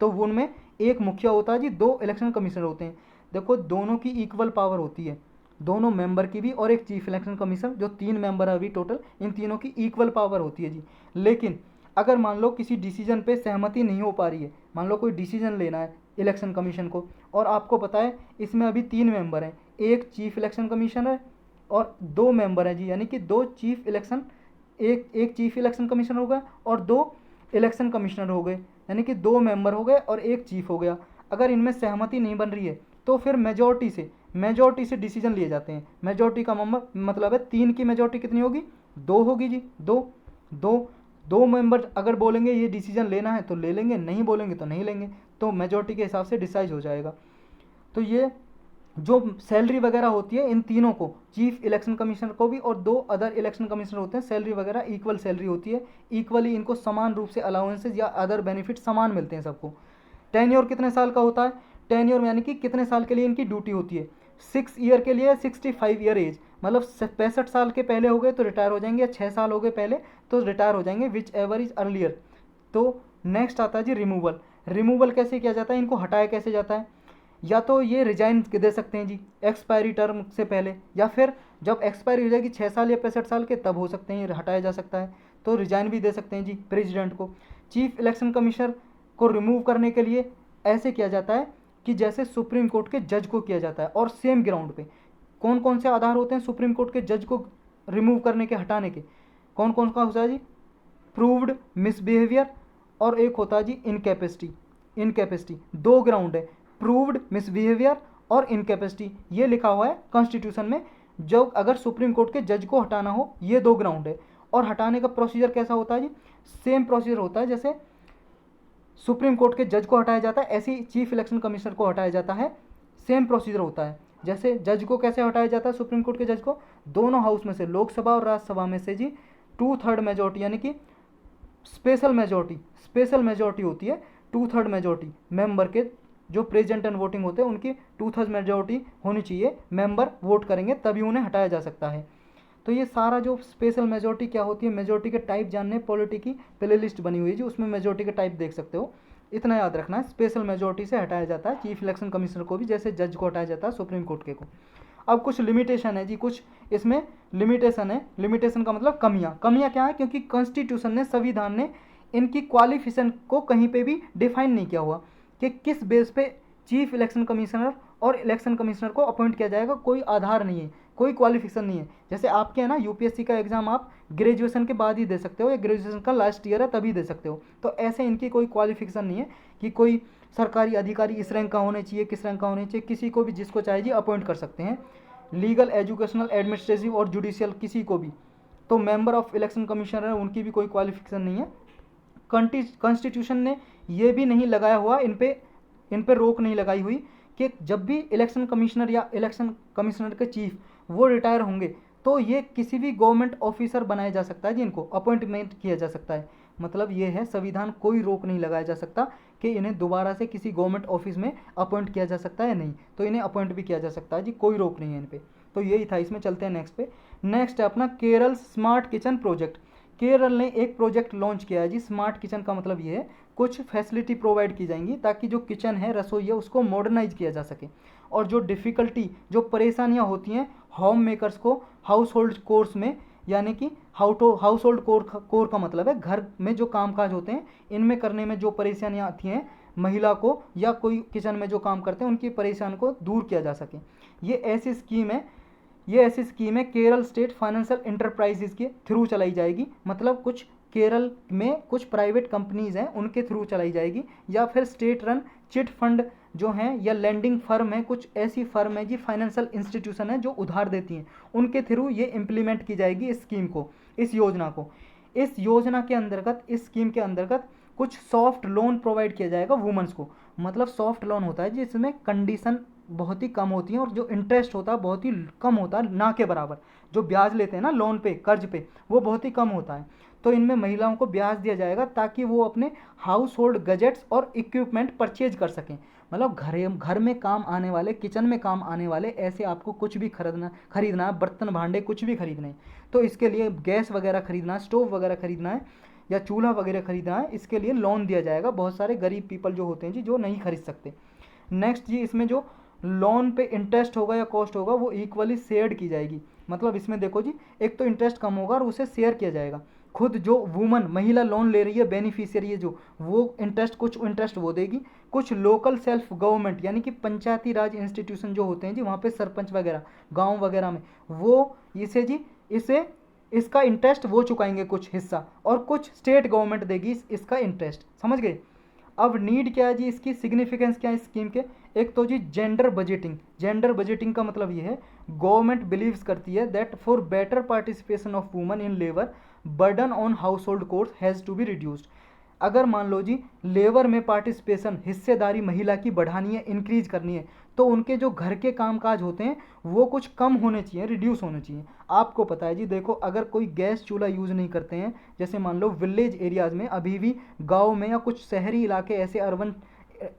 तो उनमें एक मुखिया होता है जी, 2 इलेक्शन कमिश्नर होते हैं। देखो दोनों की इक्वल पावर होती है, दोनों मेंबर की भी और एक चीफ इलेक्शन कमीशन, जो 3 मेंबर है अभी टोटल, इन तीनों की इक्वल पावर होती है जी। लेकिन अगर मान लो किसी डिसीजन पे सहमति नहीं हो पा रही है, मान लो कोई डिसीजन लेना है इलेक्शन कमीशन को, और आपको पता है इसमें अभी 3 मेंबर हैं, एक चीफ इलेक्शन कमीशनर है और 2 मेंबर हैं जी, यानी कि 2 चीफ इलेक्शन, एक चीफ इलेक्शन कमिश्नर हो गया और 2 इलेक्शन कमिश्नर हो गए, यानी कि 2 मेंबर हो गए और एक चीफ हो गया। अगर इनमें सहमति नहीं बन रही है तो फिर मेजोरिटी से डिसीजन लिए जाते हैं। मेजोरिटी का मतलब है 3 की मेजोरिटी कितनी होगी? 2 होगी जी, 2 मेंबर अगर बोलेंगे ये डिसीजन लेना है तो ले लेंगे, नहीं बोलेंगे तो नहीं लेंगे, तो मेजोरिटी के हिसाब से डिसाइड हो जाएगा। तो ये जो सैलरी वगैरह होती है इन तीनों को, चीफ इलेक्शन कमिश्नर को भी और 2 अदर इलेक्शन कमिश्नर होते हैं, सैलरी वगैरह इक्वल सैलरी होती है, इक्वली इनको समान रूप से अलाउंसेज या अदर बेनिफिट समान मिलते हैं सबको। टेन्योर कितने साल का होता है? टेन्योर यानी कि कितने साल के लिए इनकी ड्यूटी होती है, 6 ईयर के लिए 65 ईयर एज, मतलब 65 साल के पहले हो गए तो रिटायर हो जाएंगे, या 6 साल हो गए पहले तो रिटायर हो जाएंगे, विच एवर इज अर्लियर। तो नेक्स्ट आता है जी रिमूवल। रिमूवल कैसे किया जाता है, इनको हटाया कैसे जाता है, या तो ये रिजाइन दे सकते हैं जी एक्सपायरी टर्म से पहले, या फिर जब एक्सपायरी हो जाएगी 6 साल या 65 साल के तब हो सकते हैं, ये हटाया जा सकता है। तो रिजाइन भी दे सकते हैं जी प्रेसिडेंट को। चीफ इलेक्शन कमिश्नर को रिमूव करने के लिए ऐसे किया जाता है कि जैसे सुप्रीम कोर्ट के जज को किया जाता है, और सेम ग्राउंड पे। कौन कौन से आधार होते हैं सुप्रीम कोर्ट के जज को रिमूव करने के, हटाने के, कौन कौन का होता है जी, प्रूव्ड मिसबिहेवियर, और एक होता है जी इनकैपेसिटी। इनकैपेसिटी दो ग्राउंड है, प्रूव्ड मिसबिहेवियर और इनकैपेसिटी, ये लिखा हुआ है कॉन्स्टिट्यूशन में। जो अगर सुप्रीम कोर्ट के जज को हटाना हो, ये दो ग्राउंड है। और हटाने का प्रोसीजर कैसा होता है जी, सेम प्रोसीजर होता है जैसे सुप्रीम कोर्ट के जज को हटाया जाता है, ऐसे ही चीफ इलेक्शन कमिश्नर को हटाया जाता है, सेम प्रोसीजर होता है। जैसे जज को कैसे हटाया जाता है, सुप्रीम कोर्ट के जज को दोनों हाउस में से, लोकसभा और राज्यसभा में से जी 2/3 मेजोरिटी, यानी कि स्पेशल मेजोरिटी होती है, 2/3 मेजोरिटी मेंबर के, जो प्रेजेंट एंड वोटिंग होते हैं उनकी 2/3 मेजोरिटी होनी चाहिए, मेंबर वोट करेंगे तभी उन्हें हटाया जा सकता है। तो ये सारा जो स्पेशल मेजोरिटी क्या होती है, मेजोरिटी के टाइप जानने, पॉलिटी की प्ले लिस्ट बनी हुई है जी, उसमें मेजोरिटी के टाइप देख सकते हो। इतना याद रखना है, स्पेशल मेजोरिटी से हटाया जाता है चीफ इलेक्शन कमिश्नर को भी, जैसे जज को हटाया जाता है सुप्रीम कोर्ट के को। अब कुछ लिमिटेशन है जी, कुछ इसमें लिमिटेशन है। लिमिटेशन का मतलब कमियां। कमियां क्या है, क्योंकि कॉन्स्टिट्यूशन ने, संविधान ने इनकी क्वालिफिकेशन को कहीं पे भी डिफाइन नहीं किया हुआ कि किस बेस पे चीफ इलेक्शन कमिश्नर और इलेक्शन कमिश्नर को अपॉइंट किया जाएगा, कोई आधार नहीं है, कोई क्वालिफिकेशन नहीं है। जैसे आपके है ना यूपीएससी का एग्जाम आप ग्रेजुएशन के बाद ही दे सकते हो, या ग्रेजुएशन का लास्ट ईयर है तभी दे सकते हो। तो ऐसे इनकी कोई क्वालिफिकेशन नहीं है कि कोई सरकारी अधिकारी इस रैंक का होने चाहिए, किस रैंक का होने चाहिए, किसी को भी जिसको चाहे जी अपॉइंट कर सकते हैं, लीगल, एजुकेशनल, एडमिनिस्ट्रेटिव और जुडिशियल किसी को भी। तो मेंबर ऑफ इलेक्शन कमीशन है, उनकी भी कोई क्वालिफिकेशन नहीं है। कॉन्स्टिट्यूशन ने ये भी नहीं लगाया हुआ, इन पे रोक नहीं लगाई हुई कि जब भी इलेक्शन कमिश्नर या इलेक्शन कमिश्नर के चीफ वो रिटायर होंगे तो ये किसी भी गवर्नमेंट ऑफिसर बनाया जा सकता है जिनको अपॉइंटमेंट किया जा सकता है। मतलब ये है, संविधान कोई रोक नहीं लगाया जा सकता कि इन्हें दोबारा से किसी गवर्नमेंट ऑफिस में अपॉइंट किया जा सकता है, नहीं, तो इन्हें अपॉइंट भी किया जा सकता है जी, कोई रोक नहीं है इन पे। तो यही था, इसमें चलते हैं नेक्स्ट पे। नेक्स्ट है अपना Kerala smart kitchen project. Kerala ने एक प्रोजेक्ट लॉन्च किया है जी, स्मार्ट किचन का मतलब ये है कुछ फैसिलिटी प्रोवाइड की जाएंगी ताकि जो किचन है, रसोई है, उसको मॉडर्नाइज किया जा सके, और जो डिफ़िकल्टी, जो परेशानियां होती हैं होम मेकर्स को हाउस होल्ड कोर्स में, यानी कि हाउस होल्ड कोर का मतलब है घर में जो कामकाज होते हैं इनमें करने में जो परेशानियां आती हैं महिला को, या कोई किचन में जो काम करते हैं उनकी परेशानी को दूर किया जा सके। ये ऐसी स्कीम है केरल स्टेट फाइनेंशियल इंटरप्राइजेज के थ्रू चलाई जाएगी। मतलब कुछ केरल में कुछ प्राइवेट कंपनीज हैं उनके थ्रू चलाई जाएगी, या फिर स्टेट रन चिट फंड जो हैं, या लैंडिंग फर्म है, कुछ ऐसी फर्म है जी, फाइनेंशियल इंस्टीट्यूशन है जो उधार देती हैं, उनके थ्रू ये इम्प्लीमेंट की जाएगी इस स्कीम को, इस योजना को। इस योजना के अंतर्गत, इस स्कीम के अंतर्गत कुछ सॉफ्ट लोन प्रोवाइड किया जाएगा वुमेन्स को। मतलब सॉफ्ट लोन होता है जिसमें कंडीशन बहुत ही कम होती हैं और जो इंटरेस्ट होता है बहुत ही कम होता है, ना के बराबर। जो ब्याज लेते हैं ना लोन पे, कर्ज पे, वो बहुत ही कम होता है। तो इनमें महिलाओं को ब्याज दिया जाएगा ताकि वो अपने हाउस होल्ड गजेट्स और इक्विपमेंट परचेज कर सकें। मतलब घर में काम आने वाले, किचन में काम आने वाले, ऐसे आपको कुछ भी खरीदना है, बर्तन भांडे कुछ भी खरीदने हैं, तो इसके लिए गैस वगैरह खरीदना है, स्टोव वगैरह खरीदना है, या चूल्हा वगैरह खरीदना है, इसके लिए लोन दिया जाएगा। बहुत सारे गरीब पीपल जो होते हैं जी, जो नहीं खरीद सकते। नेक्स्ट जी, इसमें जो लोन पे इंटरेस्ट होगा या कॉस्ट होगा वो इक्वली शेयर्ड की जाएगी। मतलब इसमें देखो जी, एक तो इंटरेस्ट कम होगा और उसे शेयर किया जाएगा। खुद जो वुमन, महिला लोन ले रही है, बेनिफिशियरी है जो, वो इंटरेस्ट, कुछ इंटरेस्ट वो देगी, कुछ लोकल सेल्फ गवर्नमेंट यानी कि पंचायती राज इंस्टीट्यूशन जो होते हैं जी, वहाँ पे सरपंच वगैरह गांव वगैरह में, वो इसे इसका इंटरेस्ट वो चुकाएंगे कुछ हिस्सा, और कुछ स्टेट गवर्नमेंट देगी इसका इंटरेस्ट। समझ गए। अब नीड क्या है जी, इसकी सिग्निफिकेंस क्या है इस स्कीम के। एक तो जी जेंडर बजटिंग का मतलब ये है, गवर्नमेंट बिलीव्स करती है that for better participation of women in labour burden on household chores has to be reduced. अगर मान लो जी लेबर में पार्टिसिपेशन, हिस्सेदारी महिला की बढ़ानी है, इंक्रीज करनी है, तो उनके जो घर के कामकाज होते हैं वो कुछ कम होने चाहिए, रिड्यूस होने चाहिए। आपको पता है जी, देखो अगर कोई गैस चूल्हा यूज़ नहीं करते हैं, जैसे मान लो विलेज एरियाज़ में अभी भी, गाँव में या कुछ शहरी इलाके, ऐसे अर्बन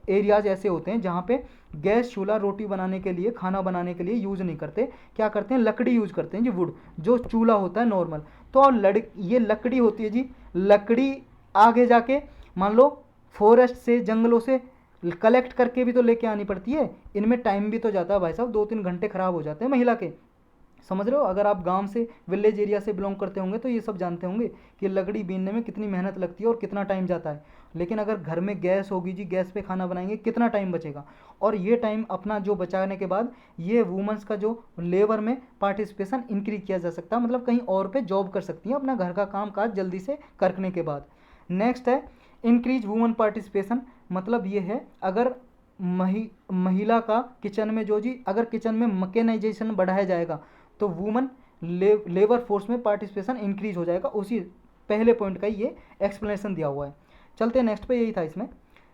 एरियाज ऐसे होते हैं जहाँ पे गैस चूल्हा रोटी बनाने के लिए, खाना बनाने के लिए यूज़ नहीं करते, क्या करते हैं, लकड़ी यूज़ करते हैं जी, वुड, जो चूल्हा होता है नॉर्मल। तो ये लकड़ी होती है जी, लकड़ी आगे जाके मान लो फॉरेस्ट से, जंगलों से कलेक्ट करके भी तो लेके आनी पड़ती है, इनमें टाइम भी तो जाता है भाई साहब, 2-3 घंटे ख़राब हो जाते हैं महिला के, समझ रहे हो। अगर आप गांव से, विलेज एरिया से बिलोंग करते होंगे तो ये सब जानते होंगे कि लकड़ी बीनने में कितनी मेहनत लगती है और कितना टाइम जाता है। लेकिन अगर घर में गैस होगी जी, गैस पे खाना बनाएंगे, कितना टाइम बचेगा। और ये टाइम अपना जो बचाने के बाद ये वुमेंस का जो लेबर में पार्टिसिपेशन इंक्रीज किया जा सकता है, मतलब कहीं और पे जॉब कर सकती हैं अपना घर का काम काज जल्दी से करने के बाद। नेक्स्ट है इंक्रीज वुमेन पार्टिसिपेशन, मतलब ये है अगर महिला का किचन में जो जी, अगर किचन में मैकेनाइजेशन बढ़ाया जाएगा तो वुमन लेबर फोर्स में पार्टिसिपेशन इंक्रीज हो जाएगा। उसी पहले पॉइंट का ये एक्सप्लेनेशन दिया हुआ है। चलते हैं नेक्स्ट पे, यही था इसमें।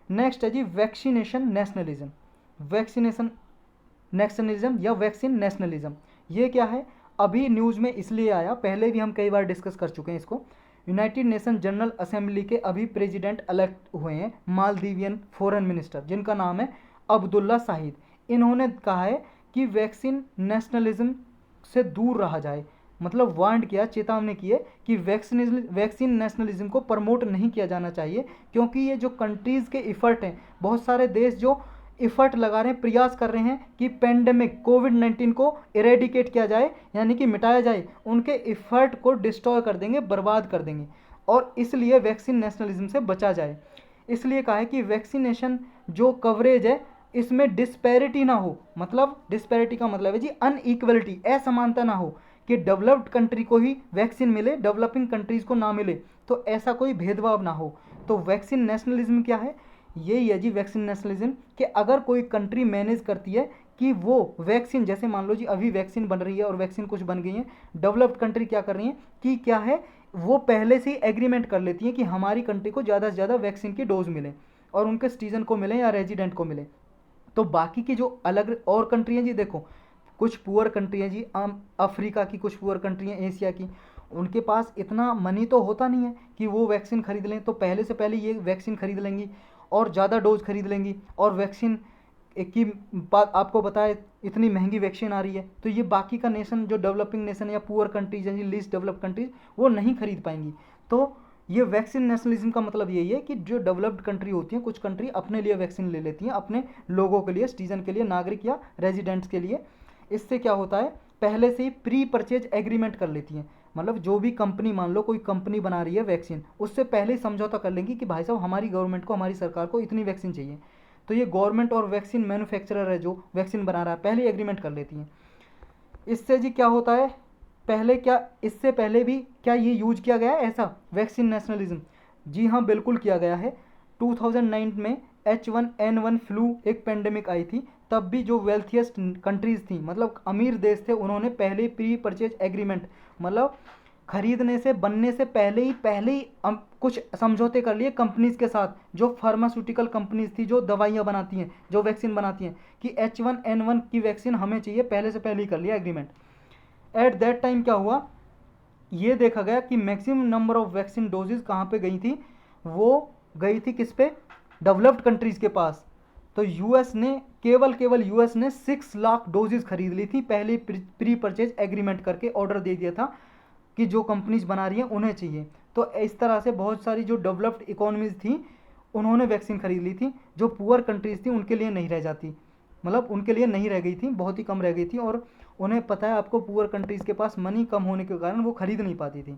नेक्स्ट है जी वैक्सीनेशन नेशनलिज्म। वैक्सीनेशन नेशनलिज्म या वैक्सीन नेशनलिज्म, ये क्या है, अभी न्यूज़ में इसलिए आया, पहले भी हम कई बार डिस्कस कर चुके हैं इसको। यूनाइटेड नेशन जनरल असेंबली के अभी प्रेसिडेंट इलेक्ट हुए हैं मालदीवियन फॉरेन मिनिस्टर, जिनका नाम है अब्दुल्ला शाहिद। इन्होंने कहा है कि वैक्सीन नेशनलिज्म से दूर रहा जाए, मतलब वार्न किया, चेतावनी की है कि वैक्सीन नेशनलिज्म को प्रमोट नहीं किया जाना चाहिए, क्योंकि ये जो कंट्रीज़ के इफ़र्ट हैं, बहुत सारे देश जो इफ़र्ट लगा रहे हैं, प्रयास कर रहे हैं कि पेंडेमिक कोविड-19 को इरेडिकेट किया जाए, यानी कि मिटाया जाए, उनके इफ़र्ट को डिस्ट्रॉय कर देंगे, बर्बाद कर देंगे, और इसलिए वैक्सीन नेशनलिज्म से बचा जाए। इसलिए कहा है कि वैक्सीनेशन जो कवरेज है इसमें डिस्पैरिटी ना हो, मतलब डिस्पैरिटी का मतलब है जी अनइक्वलिटी, असमानता ना हो कि डेवलप्ड कंट्री को ही वैक्सीन मिले, डेवलपिंग कंट्रीज़ को ना मिले, तो ऐसा कोई भेदभाव ना हो। तो वैक्सीन नेशनलिज्म क्या है, यही है जी वैक्सीन नेशनलिज्म, कि अगर कोई कंट्री मैनेज करती है कि वो वैक्सीन, जैसे मान लो जी अभी वैक्सीन बन रही है और वैक्सीन कुछ बन गई है, डेवलप्ड कंट्री क्या कर रही है कि क्या है, वो पहले से ही एग्रीमेंट कर लेती है कि हमारी कंट्री को ज़्यादा से ज़्यादा वैक्सीन की डोज मिले और उनके सिटीजन को मिले या रेजिडेंट को मिले। तो बाकी की जो अलग और कंट्री हैं जी, देखो कुछ पुअर कंट्री हैं जी, अफ्रीका की कुछ पुअर कंट्री हैं, एशिया की, उनके पास इतना मनी तो होता नहीं है कि वो वैक्सीन खरीद लें, तो पहले से पहले ये वैक्सीन खरीद लेंगी और ज़्यादा डोज खरीद लेंगी, और वैक्सीन एक की बात आपको बताए इतनी महंगी वैक्सीन आ रही है, तो ये बाकी का नेशन जो डेवलपिंग नेशन या पुअर कंट्रीज हैं जी, लीस्ट डेवलप्ड कंट्रीज, वो नहीं खरीद पाएंगी। तो ये वैक्सीन नेशनलिज्म का मतलब यही है कि जो डेवलप्ड कंट्री होती हैं, कुछ कंट्री अपने लिए वैक्सीन ले लेती हैं, अपने लोगों के लिए, सिटीजन के लिए, नागरिक या रेजिडेंट्स के लिए। इससे क्या होता है, पहले से ही प्री परचेज एग्रीमेंट कर लेती हैं, मतलब जो भी कंपनी, मान लो कोई कंपनी बना रही है वैक्सीन, उससे पहले ही समझौता कर लेंगी कि भाई साहब हमारी गवर्नमेंट को, हमारी सरकार को इतनी वैक्सीन चाहिए, तो ये गवर्नमेंट और वैक्सीन मैन्युफैक्चरर है जो वैक्सीन बना रहा है, पहले ही एग्रीमेंट कर लेती हैं। इससे जी क्या होता है, पहले क्या, इससे पहले भी क्या ये यूज किया गया है ऐसा वैक्सीन नेशनलिज्म? जी हाँ, बिल्कुल किया गया है। 2009 में H1N1 फ्लू एक पेंडेमिक आई थी, तब भी जो वेल्थियस्ट कंट्रीज़ थी, मतलब अमीर देश थे, उन्होंने पहले ही प्री परचेज एग्रीमेंट, मतलब खरीदने से, बनने से पहले ही कुछ समझौते कर लिए कंपनीज़ के साथ, जो फार्मास्यूटिकल कंपनीज़ थी, जो दवाइयाँ बनाती हैं, जो वैक्सीन बनाती हैं, कि H1N1 की वैक्सीन हमें चाहिए, पहले से पहले ही कर लिया एग्रीमेंट। एट दैट टाइम क्या हुआ, ये देखा गया कि maximum number of vaccine doses कहाँ पे गई थी, वो गई थी किस पे, डेवलप्ड कंट्रीज़ के पास। तो यूएस ने केवल यूएस ने 6 लाख डोजेज खरीद ली थी, पहले प्री परचेज एग्रीमेंट करके ऑर्डर दे दिया था कि जो कंपनीज बना रही हैं उन्हें चाहिए। तो इस तरह से बहुत सारी जो डेवलप्ड इकोनॉमीज़ थी उन्होंने वैक्सीन खरीद ली थी, जो पुअर कंट्रीज़ थी उनके लिए नहीं रह जाती, मतलब उनके लिए नहीं रह गई थी, बहुत ही कम रह गई थी, और उन्हें पता है आपको पुअर कंट्रीज़ के पास मनी कम होने के कारण वो खरीद नहीं पाती थी।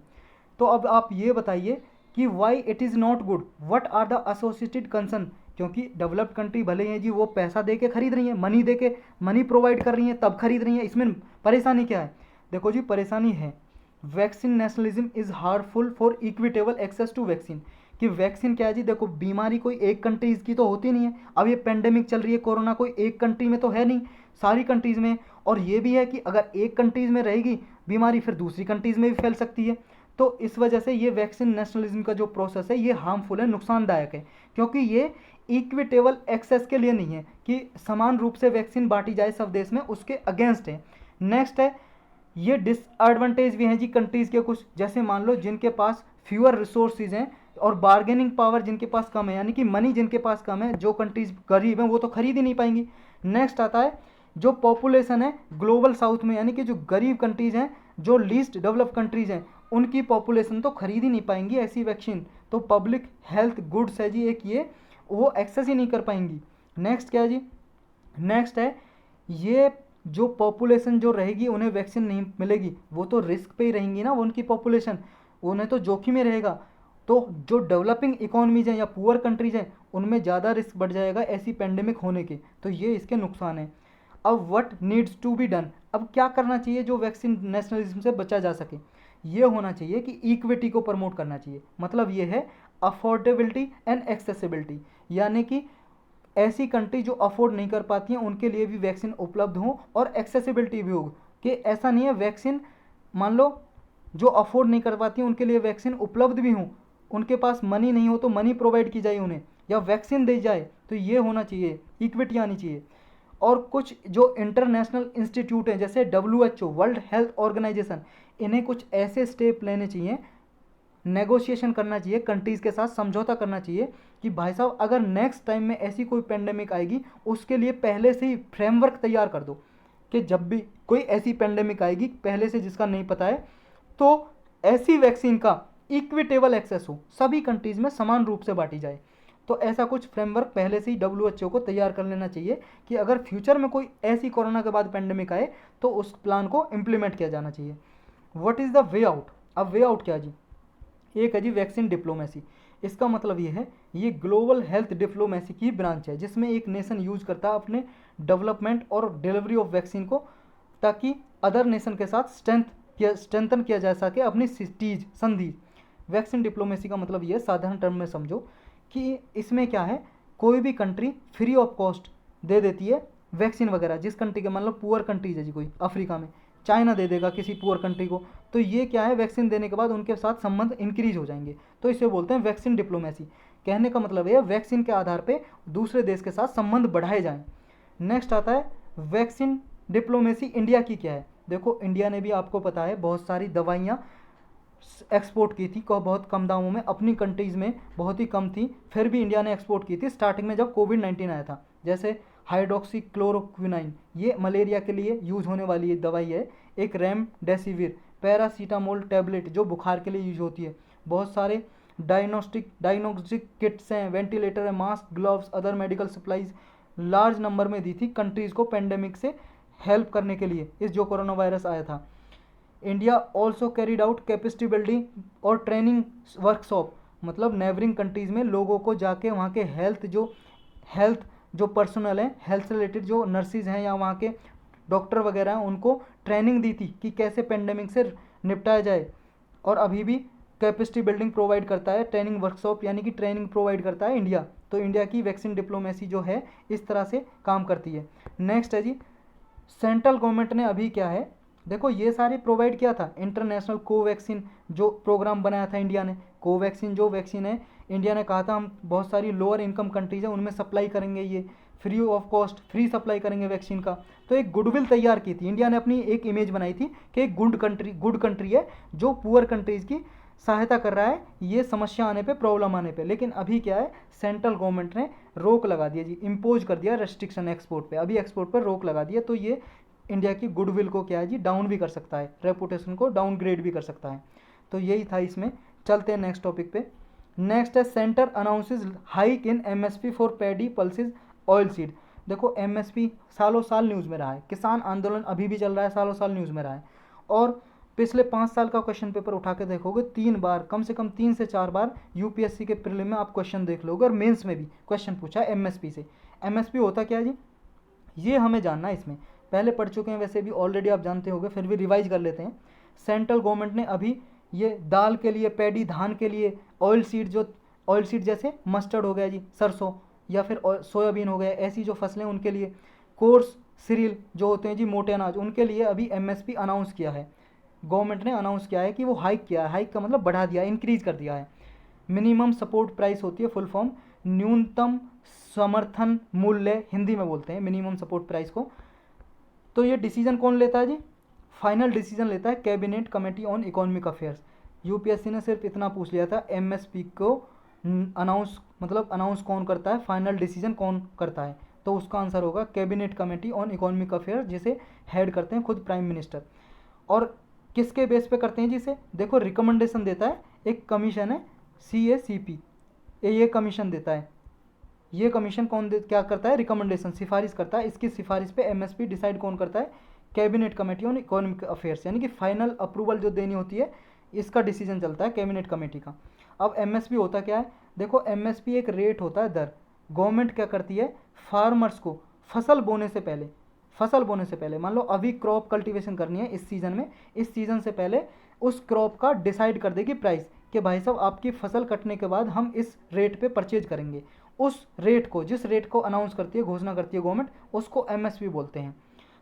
तो अब आप ये बताइए कि why it is not good, what are the associated concern, क्योंकि डेवलप्ड कंट्री भले हैं जी, वो पैसा दे के खरीद रही हैं, मनी दे के, मनी प्रोवाइड कर रही हैं तब खरीद रही हैं, इसमें परेशानी क्या है? देखो जी परेशानी है, vaccine nationalism is harmful for equitable access to vaccine, कि वैक्सीन क्या है जी, देखो बीमारी कोई एक कंट्रीज़ की तो होती नहीं है, अब ये पेंडेमिक चल रही है कोरोना, कोई एक कंट्री में तो है नहीं, सारी कंट्रीज़ में, और ये भी है कि अगर एक कंट्रीज़ में रहेगी बीमारी फिर दूसरी कंट्रीज़ में भी फैल सकती है। तो इस वजह से ये वैक्सीन नेशनलिज्म का जो प्रोसेस है ये हार्मफुल है, नुकसानदायक है, क्योंकि ये इक्विटेबल एक्सेस के लिए नहीं है कि समान रूप से वैक्सीन बांटी जाए सब देश में, उसके अगेंस्ट है। नेक्स्ट है, ये डिसएडवांटेज भी हैं जी कंट्रीज़ के कुछ, जैसे मान लो जिनके पास फ्यूअर रिसोर्सेज हैं और बार्गेनिंग पावर जिनके पास कम है, यानी कि मनी जिनके पास कम है, जो कंट्रीज गरीब हैं वो तो खरीद ही नहीं पाएंगी। नेक्स्ट आता है जो पॉपुलेशन है ग्लोबल साउथ में, यानी कि जो गरीब कंट्रीज हैं, जो लीस्ट डेवलप कंट्रीज हैं, उनकी पॉपुलेशन तो खरीद ही नहीं पाएंगी ऐसी वैक्सीन, तो पब्लिक हेल्थ गुड्स है जी एक ये, वो एक्सेस ही नहीं कर पाएंगी। नेक्स्ट क्या है जी, नेक्स्ट है ये जो पॉपुलेशन जो रहेगी उन्हें वैक्सीन नहीं मिलेगी, वो तो रिस्क पे ही रहेंगी ना, वो उनकी पॉपुलेशन, उन्हें तो जोखिम में रहेगा। तो जो डेवलपिंग इकोनॉमीज हैं या पुअर कंट्रीज हैं उनमें ज़्यादा रिस्क बढ़ जाएगा ऐसी पेंडेमिक होने के, तो ये इसके नुकसान हैं। अब what needs to be done, अब क्या करना चाहिए जो वैक्सीन नेशनलिज्म से बचा जा सके, ये होना चाहिए कि इक्विटी को प्रमोट करना चाहिए। मतलब ये है अफोर्डेबिलिटी एंड एक्सेसिबिलिटी, यानी कि ऐसी कंट्री जो अफोर्ड नहीं कर पाती हैं उनके लिए भी वैक्सीन उपलब्ध हो और एक्सेसिबिलिटी भी हो, कि ऐसा नहीं है वैक्सीन मान लो जो अफोर्ड नहीं कर पाती हैं उनके लिए वैक्सीन उपलब्ध भी हो, उनके पास मनी नहीं हो तो मनी प्रोवाइड की जाए उन्हें, या वैक्सीन दी जाए, तो ये होना चाहिए, इक्विटी आनी चाहिए। और कुछ जो इंटरनेशनल इंस्टीट्यूट हैं जैसे WHO वर्ल्ड हेल्थ ऑर्गेनाइजेशन, इन्हें कुछ ऐसे स्टेप लेने चाहिए, नेगोशिएशन करना चाहिए कंट्रीज़ के साथ, समझौता करना चाहिए कि भाई साहब अगर नेक्स्ट टाइम में ऐसी कोई पेंडेमिक आएगी उसके लिए पहले से ही फ्रेमवर्क तैयार कर दो, कि जब भी कोई ऐसी पेंडेमिक आएगी पहले से जिसका नहीं पता है, तो ऐसी वैक्सीन का इक्विटेबल एक्सेस हो, सभी कंट्रीज़ में समान रूप से बांटी जाए। तो ऐसा कुछ फ्रेमवर्क पहले से ही WHO को तैयार कर लेना चाहिए कि अगर फ्यूचर में कोई ऐसी कोरोना के बाद पेंडेमिक आए तो उस प्लान को इम्प्लीमेंट किया जाना चाहिए। What is the way out, अब वे आउट क्या जी, एक है जी वैक्सीन डिप्लोमेसी। इसका मतलब ये है ये ग्लोबल हेल्थ डिप्लोमेसी की ब्रांच है जिसमें एक नेशन यूज करता है अपने डेवलपमेंट और डिलीवरी ऑफ वैक्सीन को, ताकि अदर नेशन के साथ स्ट्रेंथन किया जा सके अपनी सिटीज संधि। वैक्सीन डिप्लोमेसी का मतलब ये साधारण टर्म में समझो कि इसमें क्या है, कोई भी कंट्री फ्री ऑफ कॉस्ट दे देती है वैक्सीन वगैरह, जिस कंट्री के मान लो पुअर कंट्रीज है जी, कोई अफ्रीका में चाइना दे देगा किसी पुअर कंट्री को, तो ये क्या है वैक्सीन देने के बाद उनके साथ संबंध इंक्रीज हो जाएंगे, तो इसे बोलते हैं वैक्सीन डिप्लोमेसी। कहने का मतलब है वैक्सीन के आधार पे दूसरे देश के साथ संबंध बढ़ाए जाएं। नेक्स्ट आता है वैक्सीन डिप्लोमेसी इंडिया की क्या है। देखो इंडिया ने भी आपको पता है बहुत सारी दवाइयाँ एक्सपोर्ट की थी, बहुत कम दामों में, अपनी कंट्रीज़ में बहुत ही कम थी, फिर भी इंडिया ने एक्सपोर्ट की थी स्टार्टिंग में जब कोविड-19 आया था। जैसे हाइड्रोक्सीक्लोरोक्विनाइन, ये मलेरिया के लिए यूज़ होने वाली ये दवाई है। एक रेमडेसिविर पैरासीटामोल टैबलेट जो बुखार के लिए यूज होती है। बहुत सारे डायग्नोस्टिक किट्स हैं, वेंटिलेटर है, mask, gloves, other medical supplies large number में दी थी कंट्रीज़ को पेंडेमिक से हेल्प करने के लिए, इस जो कोरोना वायरस आया था। India also carried out capacity building और ट्रेनिंग वर्कशॉप, मतलब नेबरिंग कंट्रीज़ में लोगों को जाके वहाँ के हेल्थ जो पर्सनल हैं, हेल्थ से रिलेटेड जो नर्सिज हैं या वहाँ के डॉक्टर वगैरह हैं, उनको ट्रेनिंग दी थी कि कैसे पेंडेमिक से निपटाया जाए। और अभी भी कैपेसिटी बिल्डिंग प्रोवाइड करता है, ट्रेनिंग वर्कशॉप यानी कि ट्रेनिंग प्रोवाइड करता है इंडिया। तो इंडिया की वैक्सीन डिप्लोमेसी जो है इस तरह से काम करती है। नेक्स्ट है जी सेंट्रल गवर्नमेंट ने अभी क्या है, देखो ये सारे प्रोवाइड किया था। इंटरनेशनल कोवैक्सीन जो प्रोग्राम बनाया था इंडिया ने, कोवैक्सीन जो वैक्सीन है इंडिया ने कहा था हम बहुत सारी लोअर इनकम कंट्रीज हैं उनमें सप्लाई करेंगे, ये free of cost free supply करेंगे वैक्सीन का। तो एक गुडविल तैयार की थी इंडिया ने, अपनी एक इमेज बनाई थी कि एक गुड कंट्री है जो पुअर कंट्रीज़ की सहायता कर रहा है ये समस्या आने पे, प्रॉब्लम आने पे। लेकिन अभी क्या है सेंट्रल गवर्नमेंट ने रोक लगा दिया जी, इम्पोज कर दिया रेस्ट्रिक्शन एक्सपोर्ट पे, अभी एक्सपोर्ट पर रोक लगा दिया। तो ये इंडिया की गुडविल को क्या है जी डाउन भी कर सकता है, रेपुटेशन को डाउनग्रेड भी कर सकता है। तो यही था इसमें। चलते हैं नेक्स्ट टॉपिक पे। नेक्स्ट है centre announces hike in MSP for paddy pulses oil seed. देखो MSP सालों साल न्यूज़ में रहा है, किसान आंदोलन अभी भी चल रहा है, सालों साल न्यूज़ में रहा है। और पिछले 5 साल का क्वेश्चन पेपर उठा के देखोगे 3 बार, कम से कम 3 से 4 बार UPSC के प्रीलिम में आप क्वेश्चन देख लोगे, और मेंस में भी क्वेश्चन पूछा है MSP से। MSP होता क्या है जी, ये हमें जानना है, इसमें पहले पढ़ चुके हैं वैसे भी, ऑलरेडी आप जानते होंगे, फिर भी रिवाइज कर लेते हैं। सेंट्रल गवर्नमेंट ने अभी ये दाल के लिए, पैडी धान के लिए, ऑयल सीड जैसे मस्टर्ड हो गया जी, सरसों, या फिर सोयाबीन हो गया, ऐसी जो फसलें उनके लिए, कोर्स सीरियल जो होते हैं जी मोटे अनाज, उनके लिए अभी MSP अनाउंस किया है। गवर्नमेंट ने अनाउंस किया है कि वो हाइक किया है, हाइक का मतलब बढ़ा दिया, इंक्रीज कर दिया है। मिनिमम सपोर्ट प्राइस होती है फुल फॉर्म, न्यूनतम समर्थन मूल्य हिंदी में बोलते हैं मिनिमम सपोर्ट प्राइस को। तो ये डिसीजन कौन लेता है जी, फाइनल डिसीजन लेता है cabinet committee on economic affairs. UPSC ने सिर्फ इतना पूछ लिया था, एमएसपी को अनाउंस कौन करता है, फाइनल डिसीजन कौन करता है, तो उसका आंसर होगा cabinet committee on economic affair, जिसे हेड करते हैं खुद प्राइम मिनिस्टर। और किसके बेस पे करते हैं जिसे, देखो रिकमेंडेशन देता है एक कमीशन है, CACP, ये कमीशन देता है। ये कमीशन क्या करता है, रिकमेंडेशन, सिफारिश करता है। इसकी सिफारिश पे एमएसपी डिसाइड कौन करता है, cabinet committee on economic affairs, यानी कि फाइनल अप्रूवल जो देनी होती है इसका डिसीजन चलता है कैबिनेट कमेटी का। अब एमएसपी होता क्या है, देखो एमएसपी एक रेट होता है, दर। गवर्नमेंट क्या करती है, फार्मर्स को फसल बोने से पहले मान लो अभी क्रॉप कल्टीवेशन करनी है इस सीज़न में, इस सीज़न से पहले उस क्रॉप का डिसाइड कर देगी प्राइस, कि भाई साहब आपकी फसल कटने के बाद हम इस रेट पे परचेज करेंगे। उस रेट को, जिस रेट को अनाउंस करती है, घोषणा करती है गवर्नमेंट, उसको एमएसपी बोलते हैं।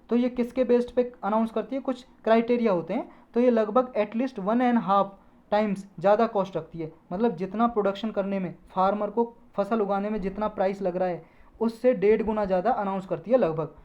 तो ये किसके बेस्ड पे अनाउंस करती है, कुछ क्राइटेरिया होते हैं। तो ये लगभग एटलीस्ट 1.5 टाइम्स ज़्यादा कॉस्ट रखती है, मतलब जितना प्रोडक्शन करने में, फार्मर को फसल उगाने में जितना प्राइस लग रहा है उससे 1.5 गुना ज़्यादा अनाउंस करती है लगभग।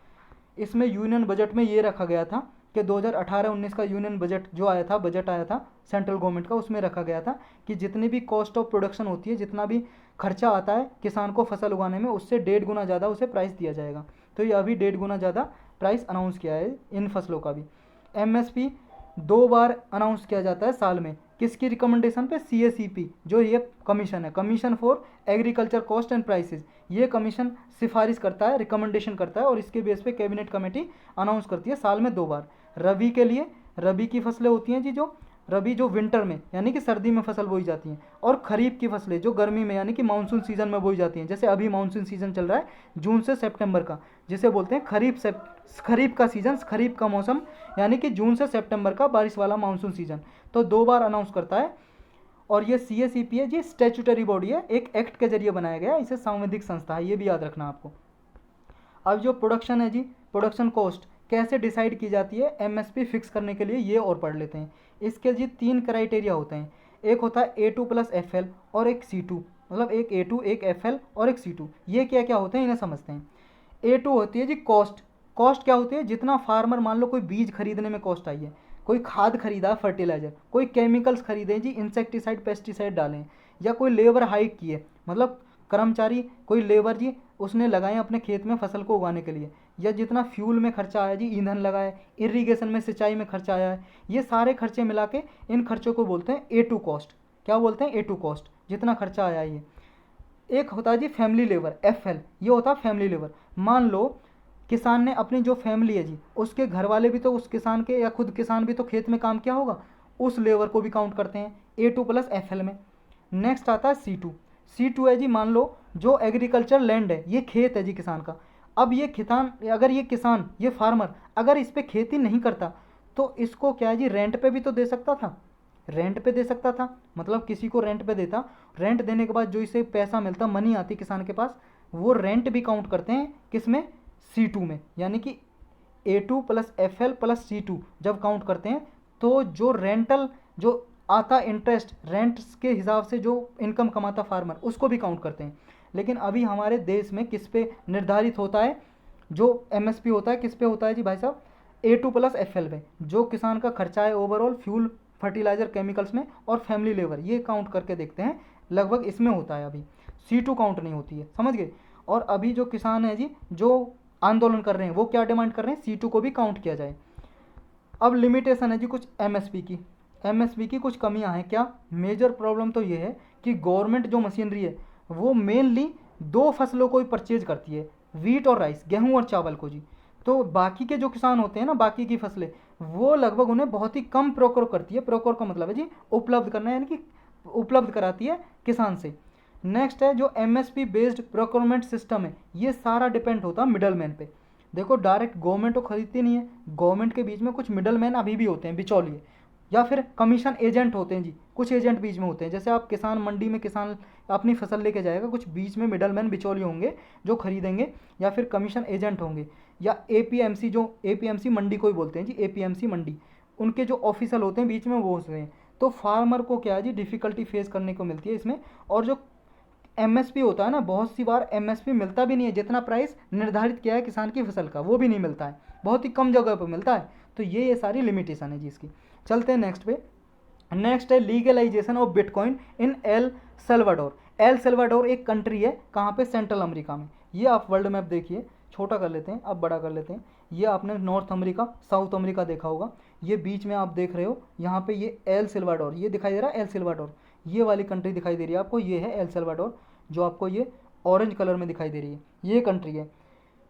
इसमें यूनियन बजट में ये रखा गया था कि 2018-19 का यूनियन बजट जो आया था, बजट आया था सेंट्रल गवर्नमेंट का, उसमें रखा गया था कि जितनी भी कॉस्ट ऑफ प्रोडक्शन होती है, जितना भी खर्चा आता है किसान को फसल उगाने में, उससे 1.5 गुना ज़्यादा उसे प्राइस दिया जाएगा। तो ये अभी 1.5 गुना ज़्यादा प्राइस अनाउंस किया है इन फसलों का भी। एमएसपी 2 बार अनाउंस किया जाता है साल में, किसकी रिकमेंडेशन पे, CACP, जो ये कमीशन है, commission for agriculture cost and prices. ये कमीशन सिफारिश करता है, रिकमेंडेशन करता है, और इसके बेस पे कैबिनेट कमेटी अनाउंस करती है साल में 2 बार। रबी के लिए, रबी की फसलें होती हैं जी, जो रबी जो विंटर में यानी कि सर्दी में फसल बोई जाती हैं, और खरीफ की फसलें जो गर्मी में यानी कि मानसून सीजन में बोई जाती हैं। जैसे अभी मानसून सीजन चल रहा है जून से सितंबर का, जिसे बोलते हैं खरीफ का सीजन, खरीफ का मौसम, यानी कि जून से सितंबर का बारिश वाला मानसून सीजन। तो 2 बार अनाउंस करता है। और ये CACP है जी, स्टैट्यूटरी बॉडी है, एक एक्ट के जरिए बनाया गया, इसे संवैधानिक संस्था है, ये भी याद रखना आपको। अब जो प्रोडक्शन है जी, प्रोडक्शन कॉस्ट कैसे डिसाइड की जाती है एमएसपी फिक्स करने के लिए, ये और पढ़ लेते हैं। इसके जी 3 क्राइटेरिया होते हैं, एक होता है A2 + FL और एक C2, मतलब एक A2, एक FL और एक C2। ये क्या क्या होते हैं इन्हें समझते हैं। A2 होती है जी कॉस्ट। कॉस्ट क्या होती है, जितना फार्मर, मान लो कोई बीज खरीदने में कॉस्ट आई है, कोई खाद खरीदा, फर्टिलाइजर, कोई केमिकल्स खरीदे जी, इंसेक्टिसाइड पेस्टिसाइड डालें, या कोई लेबर हाइक की है, मतलब कर्मचारी, कोई लेबर जी उसने लगाए अपने खेत में फसल को उगाने के लिए, या जितना फ्यूल में खर्चा आया जी, ईंधन लगाए, इरिगेशन में, सिंचाई में खर्चा आया है, ये सारे खर्चे मिला के इन खर्चों को बोलते हैं A2 कॉस्ट। क्या बोलते हैं, A2 कॉस्ट, जितना खर्चा आया ये। एक होता है जी फैमिली लेबर, FL, ये होता है फैमिली लेबर। मान लो किसान ने अपनी जो फैमिली है जी, उसके घर वाले भी तो उस किसान के, या खुद किसान भी तो खेत में काम किया होगा, उस लेबर को भी काउंट करते हैं A2 + FL में। नेक्स्ट आता है C2। C2 है जी, मान लो जो एग्रीकल्चर लैंड है, ये खेत है जी किसान का। अब ये किसान, अगर ये किसान, ये फार्मर अगर इस पर खेती नहीं करता, तो इसको क्या है जी, रेंट पे भी तो दे सकता था, रेंट पे दे सकता था, मतलब किसी को रेंट पे देता, रेंट देने के बाद जो इसे पैसा मिलता, मनी आती किसान के पास, वो रेंट भी काउंट करते हैं किसमें, C2 में। यानी कि A2 + FL + C2 जब काउंट करते हैं, तो जो रेंटल जो आता इंटरेस्ट, रेंट के हिसाब से जो इनकम कमाता फार्मर, उसको भी काउंट करते हैं। लेकिन अभी हमारे देश में किस पे निर्धारित होता है, जो एमएसपी होता है किस पे होता है जी भाई साहब, A2 + FL में। जो किसान का खर्चा है ओवरऑल फ्यूल, फर्टिलाइजर, केमिकल्स में, और फैमिली लेबर, ये काउंट करके देखते हैं, लगभग इसमें होता है। अभी C2 काउंट नहीं होती है, समझ गए। और अभी जो किसान है जी, जो आंदोलन कर रहे हैं, वो क्या डिमांड कर रहे हैं, C2 को भी काउंट किया जाए। अब लिमिटेशन है जी कुछ एमएसपी की कुछ कमियां हैं। क्या, मेजर प्रॉब्लम तो ये है कि गवर्नमेंट जो मशीनरी है वो मेनली 2 फसलों को ही परचेज करती है, वीट और राइस, गेहूं और चावल को जी। तो बाकी के जो किसान होते हैं ना, बाकी की फसलें, वो लगभग उन्हें बहुत ही कम प्रोक्योर करती है। प्रोक्योर का मतलब है जी उपलब्ध करना, यानी कि उपलब्ध कराती है किसान से। नेक्स्ट है जो एमएसपी बेस्ड प्रोक्योरमेंट सिस्टम है, ये सारा डिपेंड होता है मिडल मैन पे। देखो डायरेक्ट गवर्नमेंट तो खरीदती नहीं है, गवर्नमेंट के बीच में कुछ मिडल मैन अभी भी होते हैं, बिचौलिए, या फिर कमीशन एजेंट होते हैं जी, कुछ एजेंट बीच में होते हैं। जैसे आप किसान मंडी में, किसान अपनी फसल लेके जाएगा, कुछ बीच में मिडल मैन, बिचौलिए होंगे जो खरीदेंगे, या फिर कमीशन एजेंट होंगे, या APMC, जो APMC मंडी को ही बोलते हैं जी, APMC मंडी, उनके जो ऑफिसर होते हैं बीच में वो होते हैं। तो फार्मर को क्या है जी, डिफ़िकल्टी फेस करने को मिलती है इसमें। और जो एमएसपी होता है ना, बहुत सी बार एमएसपी मिलता भी नहीं है, जितना प्राइस निर्धारित किया है किसान की फसल का, वो भी नहीं मिलता है, बहुत ही कम जगह पर मिलता है। तो ये सारी लिमिटेशन है जी इसकी। चलते हैं नेक्स्ट पे। नेक्स्ट है legalisation of bitcoin in El Salvador. El Salvador एक कंट्री है, कहाँ पे, सेंट्रल अमेरिका में। ये आप वर्ल्ड मैप देखिए, छोटा कर लेते हैं, अब बड़ा कर लेते हैं। ये आपने नॉर्थ अमेरिका, साउथ अमेरिका देखा होगा, ये बीच में आप देख रहे हो, यहाँ पे ये एल सल्वाडोर, ये दिखाई दे रहा है एल सल्वाडोर, ये वाली कंट्री दिखाई दे रही है आपको, ये है एल सल्वाडोर, जो आपको ये ऑरेंज कलर में दिखाई दे रही है, ये कंट्री है।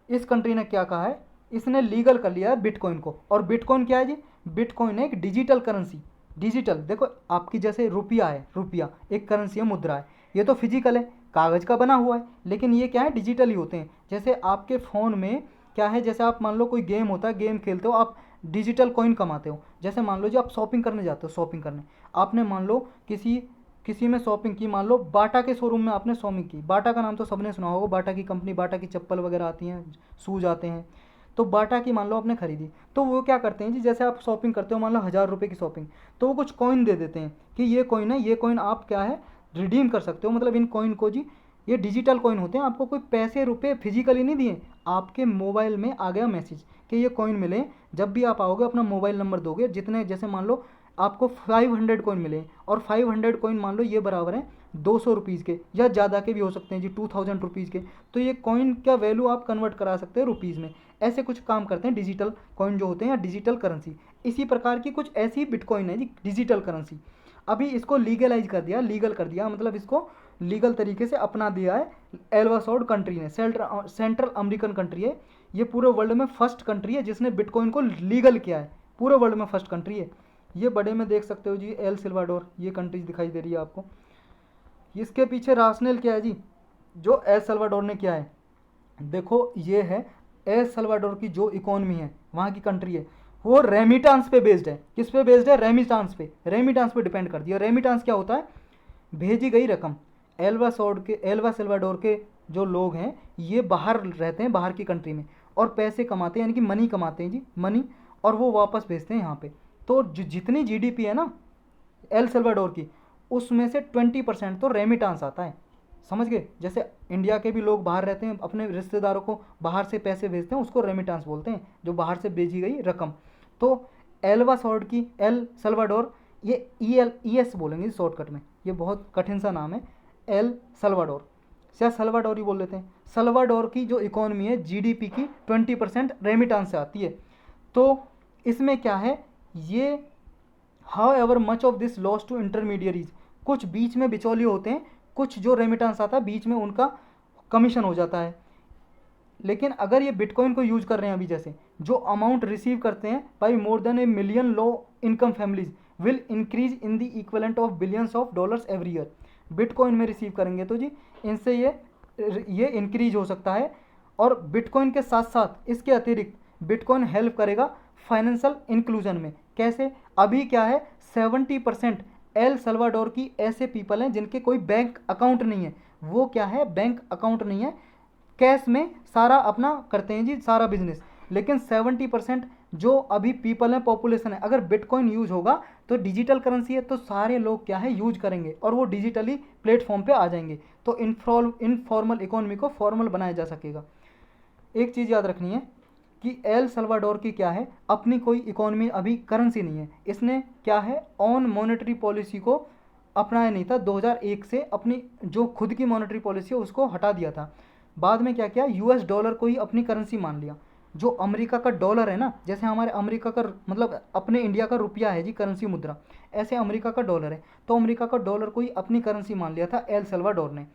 इस कंट्री ने क्या कहा है, इसने लीगल कर लिया है बिटकॉइन को। और बिटकॉइन क्या है जी, बिटकॉइन है एक डिजिटल करेंसी। डिजिटल देखो, आपकी जैसे रुपया है, रुपया एक करेंसी है, मुद्रा है, ये तो फिजिकल है, कागज़ का बना हुआ है, लेकिन ये क्या है, डिजिटल ही होते हैं। जैसे आपके फ़ोन में क्या है, जैसे आप मान लो कोई गेम होता है, गेम खेलते हो आप, डिजिटल कॉइन कमाते हो। जैसे मान लो जी आप शॉपिंग करने जाते हो, शॉपिंग करने आपने मान लो किसी किसी में शॉपिंग की, मान लो बाटा के शोरूम में आपने शॉपिंग की, बाटा का नाम तो सबने सुना होगा, बाटा की कंपनी, बाटा की चप्पल वगैरह आती हैं, शूज़ आते हैं, तो बाटा की मान लो आपने खरीदी, तो वो क्या करते हैं जी, जैसे आप शॉपिंग करते हो, मान लो 1000 रुपये की शॉपिंग, तो वो कुछ कॉइन दे देते हैं कि ये कॉइन है, ये कॉइन आप क्या है, रिडीम कर सकते हो। मतलब इन कॉइन को जी, ये डिजिटल कॉइन होते हैं, आपको कोई पैसे रुपए फिजिकली नहीं दिए, आपके मोबाइल में आ गया मैसेज कि ये कॉइन मिले। जब भी आप आओगे अपना मोबाइल नंबर दोगे, जितने, जैसे मान लो आपको 500 कॉइन मिले, और 500 कॉइन मान लो ये बराबर है 200 रुपीज़ के, या ज़्यादा के भी हो सकते हैं जी, 2000 रुपीज़ के, तो ये कॉइन का वैल्यू आप कन्वर्ट करा सकते हैं रुपीज़ में। ऐसे कुछ काम करते हैं डिजिटल कॉइन जो होते हैं, या डिजिटल करेंसी। इसी प्रकार की कुछ ऐसी बिटकॉइन है जी, डिजिटल करेंसी। अभी इसको लीगलाइज कर दिया, लीगल कर दिया, मतलब इसको लीगल तरीके से अपना दिया है एल्वासोड कंट्री ने, सेंट्रल अमेरिकन कंट्री है। ये पूरे वर्ल्ड में फर्स्ट कंट्री है जिसने बिटकॉइन को लीगल किया है, पूरे वर्ल्ड में फर्स्ट कंट्री है। ये बड़े में देख सकते हो जी, एल सल्वाडोर, ये कंट्रीज दिखाई दे रही है आपको। इसके पीछे राशनल क्या है जी, जो एल सल्वाडोर ने किया है, देखो ये है एल सल्वाडोर की जो इकोनॉमी है, वहाँ की कंट्री है, वो रेमिटांस पे बेस्ड है। किस पे बेस्ड है, रेमिटांस पे, रेमिटांस पे डिपेंड करती है। रेमिटांस क्या होता है, भेजी गई रकम। एल्वा सल्वाडोर के जो लोग हैं ये बाहर रहते हैं, बाहर की कंट्री में, और पैसे कमाते हैं, यानी कि मनी कमाते हैं जी, मनी, और वो वापस भेजते हैं यहाँ पे। तो जितनी जीडीपी है ना एल सल्वाडोर की, उसमें से 20% तो रेमिटांस आता है, समझ गए। जैसे इंडिया के भी लोग बाहर रहते हैं, अपने रिश्तेदारों को बाहर से पैसे भेजते हैं, उसको रेमिटांस बोलते हैं, जो बाहर से भेजी गई रकम। तो एल्वासोड की, एल सल्वाडोर, ये ES बोलेंगे शॉर्टकट में, ये बहुत कठिन सा नाम है, एल सल्वाडोर, या सल्वाडोर ही बोल लेते हैं। सल्वाडोर की जो इकोनॉमी है, जीडीपी की 20% रेमिटांस से आती है। तो इसमें क्या है, ये however much of this loss to intermediaries, कुछ बीच में बिचौलिए होते हैं, कुछ जो रेमिटेंस आता है बीच में उनका कमीशन हो जाता है। लेकिन अगर ये बिटकॉइन को यूज कर रहे हैं अभी, जैसे जो अमाउंट रिसीव करते हैं by more than a million low income families will increase in the equivalent of billions of dollars every year. Bitcoin में रिसीव करेंगे तो जी इनसे ये इंक्रीज हो सकता है। और बिटकॉइन के साथ साथ इसके अतिरिक्त बिटकॉइन हेल्प करेगा फाइनेंशियल इंक्लूजन में। कैसे, अभी क्या है, 70% एल सल्वाडोर की ऐसे पीपल हैं जिनके कोई बैंक अकाउंट नहीं है। वो क्या है, बैंक अकाउंट नहीं है, कैश में सारा अपना करते हैं जी, सारा बिजनेस। लेकिन 70% जो अभी पीपल है, पॉपुलेशन है, अगर बिटकॉइन यूज होगा तो डिजिटल करेंसी है, तो सारे लोग क्या है यूज करेंगे, और वो डिजिटली प्लेटफॉर्म पे आ जाएंगे, तो इनफॉर्मल इकोनॉमी को फॉर्मल बनाया जा सकेगा। एक चीज़ याद रखनी है कि एल सल्वाडोर की क्या है, अपनी कोई इकोनॉमी, अभी करेंसी नहीं है। इसने क्या है, ऑन मॉनेटरी पॉलिसी को अपनाया नहीं था, 2001 से अपनी जो खुद की मॉनेटरी पॉलिसी है उसको हटा दिया था। बाद में क्या किया, US डॉलर को ही अपनी करेंसी मान लिया। जो अमेरिका का डॉलर है ना, जैसे हमारे अमेरिका का, मतलब अपने इंडिया का रुपया है जी करेंसी मुद्रा, ऐसे अमेरिका का डॉलर है, तो अमेरिका का डॉलर को ही अपनी करेंसी मान लिया था एल सल्वाडोर ने।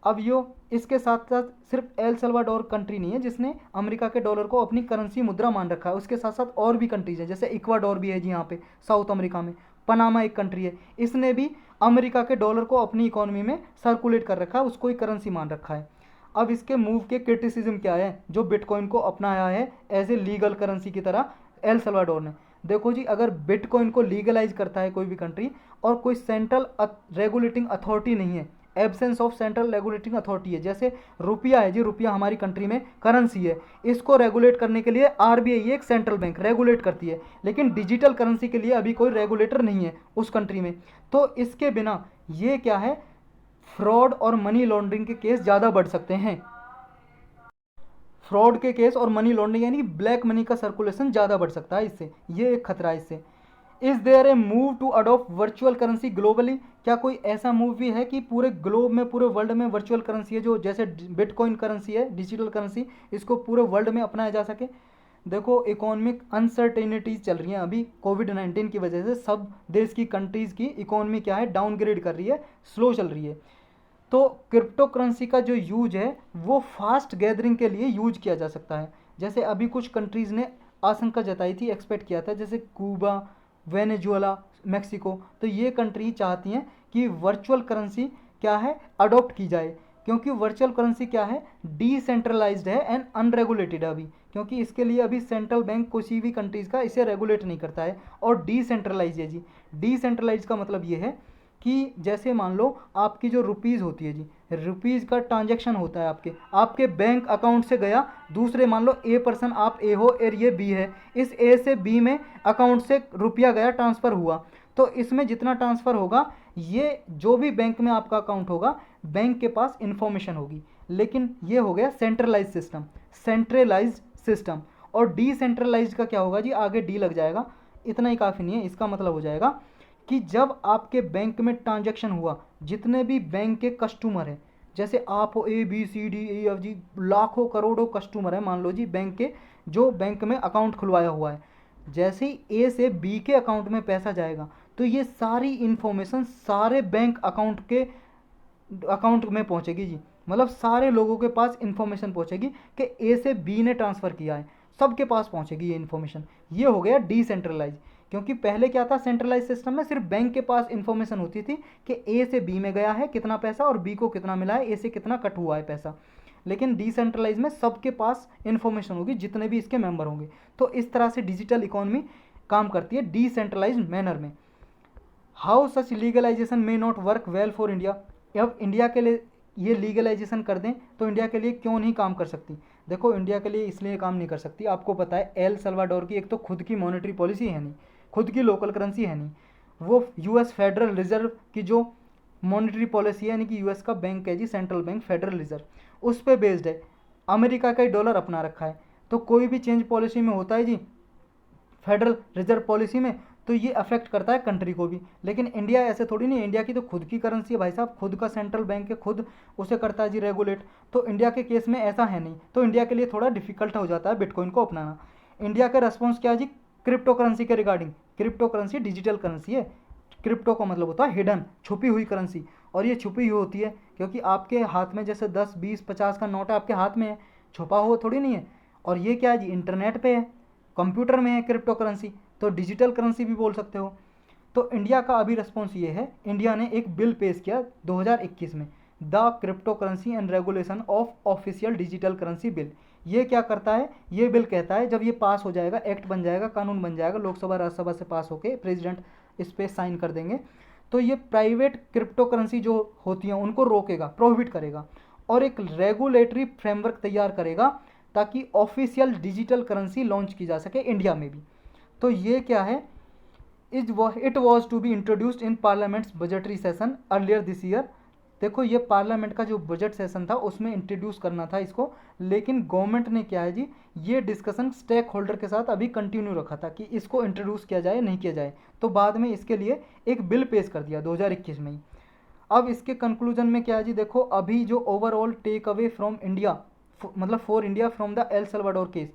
अब यो इसके साथ साथ सिर्फ एल सल्वाडोर कंट्री नहीं है जिसने अमेरिका के डॉलर को अपनी करेंसी मुद्रा मान रखा है, उसके साथ साथ और भी कंट्रीज है, जैसे इक्वाडोर भी है जी यहाँ पे साउथ अमेरिका में, पनामा एक कंट्री है, इसने भी अमेरिका के डॉलर को अपनी इकोनॉमी में सर्कुलेट कर रखा है, उसको ही करेंसी मान रखा है। अब इसके मूव के क्रिटिसिज्म क्या है, जो बिटकॉइन को अपनाया है एज ए लीगल करेंसी की तरह एल सल्वाडोर ने। देखो जी, अगर बिटकॉइन को लीगलाइज करता है कोई भी कंट्री, और कोई सेंट्रल रेगुलेटिंग अथॉरिटी नहीं है, absence of central regulating authority है, जैसे रुपया है जी, रुपया हमारी कंट्री में करेंसी है, इसको रेगुलेट करने के लिए RBI एक सेंट्रल बैंक रेगुलेट करती है, लेकिन डिजिटल करेंसी के लिए अभी कोई रेगुलेटर नहीं है उस कंट्री में। तो इसके बिना ये क्या है, फ्रॉड और मनी लॉन्ड्रिंग के केस ज़्यादा बढ़ सकते हैं। फ्रॉड के केस और मनी लॉन्ड्रिंग यानी ब्लैक मनी का सर्कुलेशन ज़्यादा बढ़ सकता है इससे, ये एक खतरा है इससे। Is there a move to adopt virtual currency globally, क्या कोई ऐसा मूव भी है कि पूरे ग्लोब में, पूरे वर्ल्ड में वर्चुअल करेंसी है, जो जैसे बिटकॉइन करेंसी है, डिजिटल करेंसी, इसको पूरे वर्ल्ड में अपनाया जा सके। देखो इकोनॉमिक अनसर्टेनिटीज चल रही हैं अभी कोविड-19 की वजह से, सब देश की कंट्रीज़ की इकोनॉमी क्या है, डाउनग्रेड कर रही है, स्लो चल रही है। तो क्रिप्टो करेंसी का जो यूज है वो फास्ट गैदरिंग के लिए यूज किया जा सकता है। जैसे अभी कुछ कंट्रीज़ ने आशंका जताई थी, एक्सपेक्ट किया था, जैसे क्यूबा, वेनेजुएला, मेक्सिको, तो ये कंट्री चाहती हैं कि वर्चुअल करेंसी क्या है, अडॉप्ट की जाए, क्योंकि वर्चुअल करेंसी क्या है, डिसेंट्रलाइज्ड है एंड अनरेगुलेटेड है अभी, क्योंकि इसके लिए अभी सेंट्रल बैंक किसी भी कंट्रीज़ का इसे रेगुलेट नहीं करता है, और डिसेंट्रलाइज है जी। डिसेंट्रलाइज का मतलब ये है कि जैसे मान लो आपकी जो रुपीज़ होती है जी, रुपीज़ का ट्रांजैक्शन होता है आपके बैंक अकाउंट से गया, दूसरे मान लो ए पर्सन, आप ए हो और ये बी है, इस ए से बी में अकाउंट से रुपया गया, ट्रांसफ़र हुआ, तो इसमें जितना ट्रांसफ़र होगा, ये जो भी बैंक में आपका अकाउंट होगा, बैंक के पास इंफॉर्मेशन होगी। लेकिन ये हो गया सेंट्रलाइज सिस्टम, सेंट्रलाइज सिस्टम। और डिसेंट्रलाइज का क्या होगा जी, आगे डी लग जाएगा, इतना ही काफ़ी नहीं है, इसका मतलब हो जाएगा कि जब आपके बैंक में ट्रांजैक्शन हुआ, जितने भी बैंक के कस्टमर हैं, जैसे आप हो, A B C D E F G, लाखों करोड़ों कस्टमर हैं मान लो जी बैंक के, जो बैंक में अकाउंट खुलवाया हुआ है, जैसे ही ए से बी के अकाउंट में पैसा जाएगा, तो ये सारी इन्फॉर्मेशन सारे बैंक अकाउंट में पहुंचेगी जी, मतलब सारे लोगों के पास इन्फॉर्मेशन पहुंचेगी कि ए से बी ने ट्रांसफ़र किया है, सबके पास पहुंचेगी ये इन्फॉर्मेशन। ये हो गया डिसेंट्रलाइज, क्योंकि पहले क्या था, सेंट्रलाइज सिस्टम में सिर्फ बैंक के पास इन्फॉर्मेशन होती थी कि ए से बी में गया है कितना पैसा, और बी को कितना मिला है, ए से कितना कट हुआ है पैसा। लेकिन डिसेंट्रलाइज में सबके पास इन्फॉर्मेशन होगी, जितने भी इसके मेंबर होंगे। तो इस तरह से डिजिटल इकोनॉमी काम करती है डिसेंट्रलाइज मैनर में। How such legalisation may not work well for India, अब इंडिया के लिए ये लीगलाइजेशन कर दें तो इंडिया के लिए क्यों नहीं काम कर सकती। देखो इंडिया के लिए इसलिए काम नहीं कर सकती, आपको पता है एल सल्वाडोर की एक तो खुद की मॉनेटरी पॉलिसी है नहीं, खुद की लोकल करेंसी है नहीं, वो यूएस फेडरल रिजर्व की जो मॉनेटरी पॉलिसी है, यानी कि यूएस का बैंक है जी, सेंट्रल बैंक फेडरल रिजर्व, उस पर बेस्ड है। अमेरिका का ही डॉलर अपना रखा है, तो कोई भी चेंज पॉलिसी में होता है जी फेडरल रिजर्व पॉलिसी में, तो ये अफेक्ट करता है कंट्री को भी। लेकिन इंडिया ऐसे थोड़ी नहीं, इंडिया की तो खुद की करेंसी है भाई साहब, खुद का सेंट्रल बैंक है, खुद उसे करता है जी रेगुलेट। तो इंडिया के केस में ऐसा है नहीं, तो इंडिया के लिए थोड़ा डिफिकल्ट हो जाता है बिटकॉइन को अपनाना। इंडिया का रेस्पॉन्स क्या है जी क्रिप्टो करेंसी के regarding, crypto currency digital currency है, क्रिप्टो का मतलब होता है हिडन, छुपी हुई करेंसी, और ये छुपी हुई होती है क्योंकि आपके हाथ में जैसे 10 20 50 का नोट है, आपके हाथ में है, छुपा हुआ थोड़ी नहीं है। और ये क्या है जी, इंटरनेट पे है, कंप्यूटर में है क्रिप्टो करेंसी, तो डिजिटल करेंसी भी बोल सकते हो। तो इंडिया का अभी रिस्पॉन्स ये है, इंडिया ने एक बिल पेश किया 2021 में, the crypto currency and regulation of official digital currency bill. ये क्या करता है, ये बिल कहता है जब ये पास हो जाएगा, एक्ट बन जाएगा, कानून बन जाएगा, लोकसभा राज्यसभा से पास होके प्रेसिडेंट इस पर साइन कर देंगे, तो ये प्राइवेट क्रिप्टो करेंसी जो होती हैं उनको रोकेगा, प्रोहिबिट करेगा, और एक रेगुलेटरी फ्रेमवर्क तैयार करेगा ताकि ऑफिशियल डिजिटल करेंसी लॉन्च की जा सके इंडिया में भी। तो ये क्या है, it was to be introduced in parliament's budgetary session earlier this year. देखो ये पार्लियामेंट का जो बजट सेशन था उसमें इंट्रोड्यूस करना था इसको, लेकिन गवर्नमेंट ने क्या है जी, ये डिस्कशन स्टेक होल्डर के साथ अभी कंटिन्यू रखा था कि इसको इंट्रोड्यूस किया जाए नहीं किया जाए, तो बाद में इसके लिए एक बिल पेश कर दिया 2021 में ही। अब इसके कंक्लूजन में क्या है जी, देखो अभी जो overall take away from India, मतलब for India from the El Salvador case,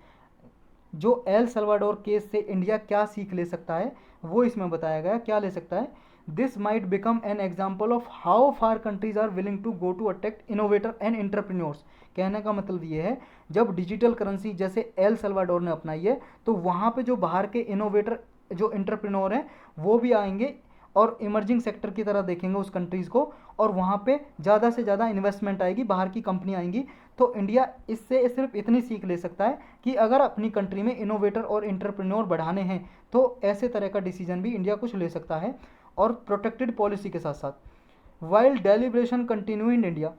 जो एल सल्वाडोर केस से इंडिया क्या सीख ले सकता है वो इसमें बताया गया, क्या ले सकता है। This might become an example of how far countries are willing to go to attract innovator and entrepreneurs. कहने का मतलब ये है, जब डिजिटल करेंसी जैसे एल सल्वाडोर ने अपनाई है, तो वहाँ पे जो बाहर के इनोवेटर, जो एंटरप्रेन्योर हैं, वो भी आएंगे और इमर्जिंग सेक्टर की तरह देखेंगे उस कंट्रीज़ को, और वहाँ पे ज़्यादा से ज़्यादा इन्वेस्टमेंट आएगी, बाहर की कंपनी आएंगी। तो इंडिया इससे सिर्फ इतनी सीख ले सकता है कि अगर अपनी कंट्री में इनोवेटर और एंटरप्रेन्योर बढ़ाने हैं तो ऐसे तरह का डिसीजन भी इंडिया कुछ ले सकता है, और प्रोटेक्टेड पॉलिसी के साथ साथ। While deliberation continue in India,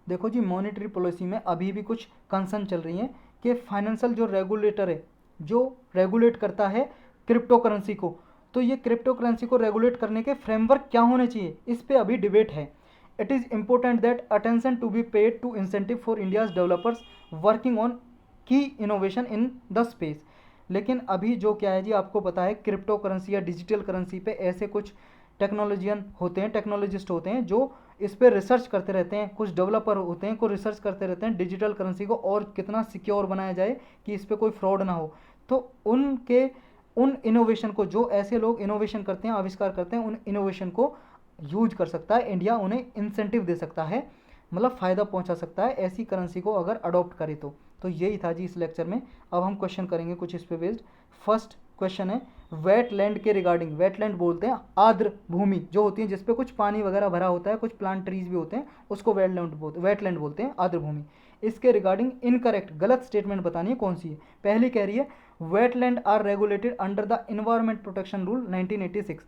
देखो जी मॉनेटरी पॉलिसी में अभी भी कुछ कंसर्न चल रही हैं कि फाइनेंशियल जो रेगुलेटर है, जो रेगुलेट करता है क्रिप्टो करेंसी को, तो ये क्रिप्टो करेंसी को रेगुलेट करने के फ्रेमवर्क क्या होने चाहिए, इस पे अभी डिबेट है। It is important that attention to be paid to incentive for India's developers working on key innovation in the space. लेकिन अभी जो क्या है जी, आपको पता है क्रिप्टो करेंसी या डिजिटल करेंसी पे ऐसे कुछ टेक्नोलॉजियन होते हैं, टेक्नोलॉजिस्ट होते हैं जो इस पर रिसर्च करते रहते हैं, कुछ डेवलपर होते हैं को रिसर्च करते रहते हैं डिजिटल करेंसी को और कितना सिक्योर बनाया जाए कि इस पर कोई फ्रॉड ना हो। तो उन इनोवेशन को, जो ऐसे लोग इनोवेशन करते हैं, आविष्कार करते हैं, उन इनोवेशन को यूज कर सकता है इंडिया, उन्हें इंसेंटिव दे सकता है, मतलब फ़ायदा पहुंचा सकता है ऐसी करेंसी को अगर अडॉप्ट करे तो यही था जी इस लेक्चर में। अब हम क्वेश्चन करेंगे कुछ इस पे बेस्ड। फर्स्ट क्वेश्चन है वेटलैंड के रिगार्डिंग। वेटलैंड बोलते हैं आर्द्र भूमि जो होती है जिसपे कुछ पानी वगैरह भरा होता है, कुछ प्लांट ट्रीज भी होते हैं, उसको वेटलैंड बोलते हैं, आर्द्र भूमि। इसके रिगार्डिंग इनकरेक्ट गलत स्टेटमेंट बतानी है कौन सी है। पहली कह रही है wetland are regulated under the environment protection rule 1986।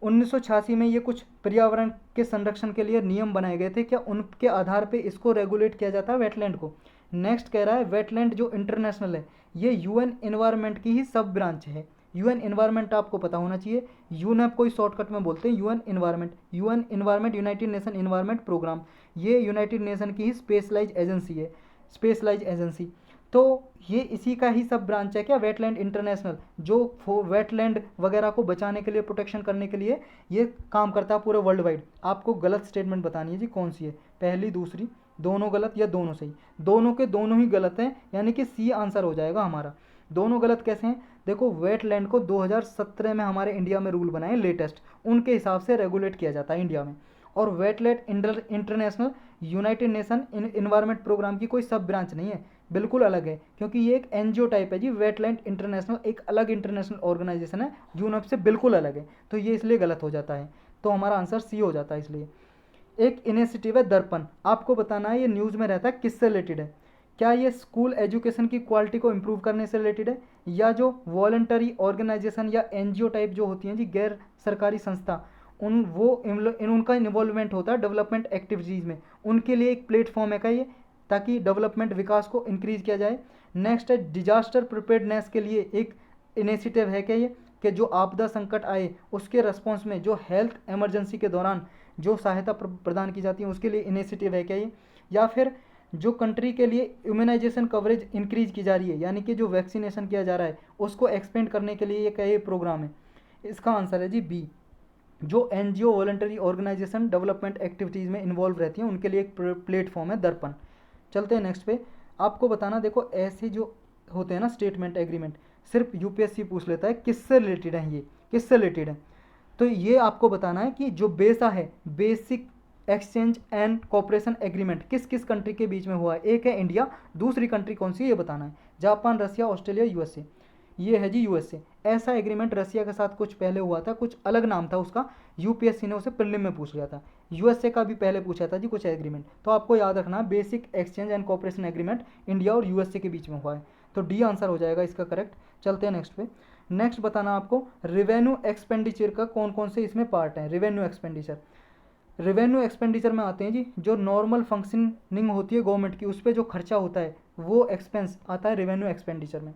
1986 में ये कुछ पर्यावरण के संरक्षण के लिए नियम बनाए गए थे, क्या उनके आधार पे इसको रेगुलेट किया जाता है वेटलैंड को। नेक्स्ट कह रहा है वेटलैंड जो इंटरनेशनल है ये यूएन एनवायरनमेंट की ही सब ब्रांच है। यूएन एनवायरनमेंट आपको पता होना चाहिए, यूनेप को शॉर्टकट में बोलते हैं UN environment United Nation environment programme, ये यूनाइटेड नेशन की ही स्पेशलाइज एजेंसी। तो ये इसी का ही सब ब्रांच है क्या, वेटलैंड इंटरनेशनल, जो वेटलैंड वगैरह को बचाने के लिए, प्रोटेक्शन करने के लिए ये काम करता है पूरे वर्ल्ड वाइड। आपको गलत स्टेटमेंट बतानी है जी कौन सी है, पहली दूसरी, दोनों गलत या दोनों सही। दोनों के दोनों ही गलत हैं, यानी कि सी आंसर हो जाएगा हमारा। दोनों गलत कैसे हैं, देखो वेटलैंड को 2017 में हमारे इंडिया में रूल बनाए लेटेस्ट, उनके हिसाब से रेगुलेट किया जाता है इंडिया में। और wetland international United Nation environment programme की कोई सब ब्रांच नहीं है, बिल्कुल अलग है, क्योंकि ये एक एनजीओ टाइप है जी। वेटलैंड इंटरनेशनल एक अलग इंटरनेशनल ऑर्गेनाइजेशन है, यूनेप से बिल्कुल अलग है, तो ये इसलिए गलत हो जाता है, तो हमारा आंसर सी हो जाता है। इसलिए एक इनिशिएटिव है दर्पण, आपको बताना है ये न्यूज़ में रहता है किससे रिलेटेड है। क्या ये स्कूल एजुकेशन की क्वालिटी को इम्प्रूव करने से रिलेटेड है, या जो वॉलंटरी ऑर्गेनाइजेशन या एनजीओ टाइप जो होती हैं जी, गैर सरकारी संस्था, उनका इन्वॉल्वमेंट होता है डेवलपमेंट एक्टिविटीज़ में, उनके लिए एक प्लेटफॉर्म है क्या ये, ताकि डेवलपमेंट विकास को इंक्रीज किया जाए। नेक्स्ट है डिजास्टर प्रिपेयर्डनेस के लिए एक इनिशिएटिव है क्या ये, कि जो आपदा संकट आए उसके रिस्पॉन्स में जो हेल्थ इमरजेंसी के दौरान जो सहायता प्रदान की जाती है उसके लिए इनिशिएटिव है क्या ये, या फिर जो कंट्री के लिए इम्यूनाइजेशन कवरेज इंक्रीज की जा रही है, यानी कि जो वैक्सीनेशन किया जा रहा है उसको एक्सपेंड करने के लिए ये क्या ये प्रोग्राम है। इसका आंसर है जी बी, जो NGO voluntary organisation development activities में इन्वॉल्व रहती हैं उनके लिए एक प्लेटफॉर्म है दर्पण। चलते हैं नेक्स्ट पे। आपको बताना, देखो ऐसे जो होते हैं ना स्टेटमेंट एग्रीमेंट, सिर्फ यूपीएससी पूछ लेता है किससे रिलेटेड है, ये किससे रिलेटेड है। तो ये आपको बताना है कि जो बेसा है, basic exchange and cooperation agreement, किस किस कंट्री के बीच में हुआ है। एक है इंडिया, दूसरी कंट्री कौन सी है ये बताना है, जापान, रसिया, ऑस्ट्रेलिया, यूएसए। ये है जी यूएसए। ऐसा एग्रीमेंट रसिया के साथ कुछ पहले हुआ था, कुछ अलग नाम था उसका, यूपीएससी ने उसे प्रीलिम में पूछ लिया था। यूएसए का भी पहले पूछा था जी कुछ एग्रीमेंट, तो आपको याद रखना basic exchange and cooperation agreement India और यूएसए के बीच में हुआ है, तो डी आंसर हो जाएगा इसका करेक्ट। चलते हैं नेक्स्ट पे। नेक्स्ट बताना आपको रेवेन्यू एक्सपेंडिचर का कौन कौन से इसमें पार्ट है। रेवेन्यू एक्सपेंडिचर में आते हैं जी जो नॉर्मल फंक्शनिंग होती है गवर्नमेंट की, उस पर जो खर्चा होता है वो एक्सपेंस आता है रेवेन्यू एक्सपेंडिचर में।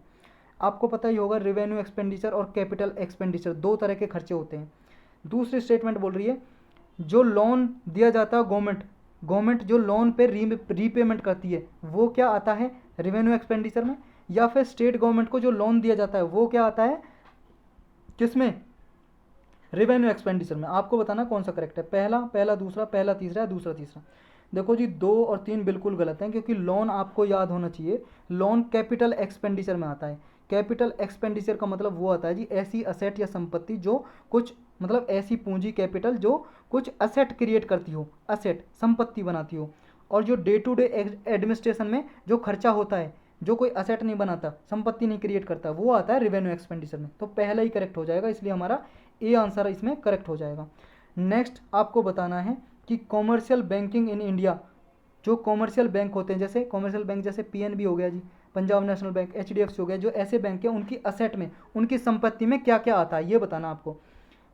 आपको पता ही होगा रेवेन्यू एक्सपेंडिचर और कैपिटल एक्सपेंडिचर दो तरह के खर्चे होते हैं। दूसरी स्टेटमेंट बोल रही है जो लोन दिया जाता है गवर्नमेंट जो लोन पे रीपेमेंट करती है वो क्या आता है रेवेन्यू एक्सपेंडिचर में, या फिर स्टेट गवर्नमेंट को जो लोन दिया जाता है वो क्या आता है किसमें, रेवेन्यू एक्सपेंडिचर में। आपको बताना कौन सा करेक्ट है, पहला दूसरा, पहला तीसरा, दूसरा तीसरा। देखो जी 2 और 3 बिल्कुल गलत हैं, क्योंकि लोन आपको याद होना चाहिए, लोन कैपिटल एक्सपेंडिचर में आता है। कैपिटल एक्सपेंडिचर का मतलब वो आता है जी ऐसी असेट या संपत्ति जो कुछ, मतलब ऐसी पूंजी कैपिटल जो कुछ असेट क्रिएट करती हो, असेट संपत्ति बनाती हो। और जो डे टू डे एडमिनिस्ट्रेशन में जो खर्चा होता है, जो कोई असेट नहीं बनाता, संपत्ति नहीं क्रिएट करता, वो आता है रेवेन्यू एक्सपेंडिचर में। तो पहला ही करेक्ट हो जाएगा, इसलिए हमारा ए आंसर इसमें करेक्ट हो जाएगा। नेक्स्ट आपको बताना है कि कॉमर्शियल बैंकिंग इन इंडिया, जो कॉमर्शियल बैंक होते हैं, जैसे कॉमर्शियल बैंक जैसे पीएनबी हो गया जी, पंजाब नेशनल बैंक, एचडीएफसी हो गया, जो ऐसे बैंक हैं उनकी असेट में, उनकी संपत्ति में क्या क्या आता है ये बताना आपको।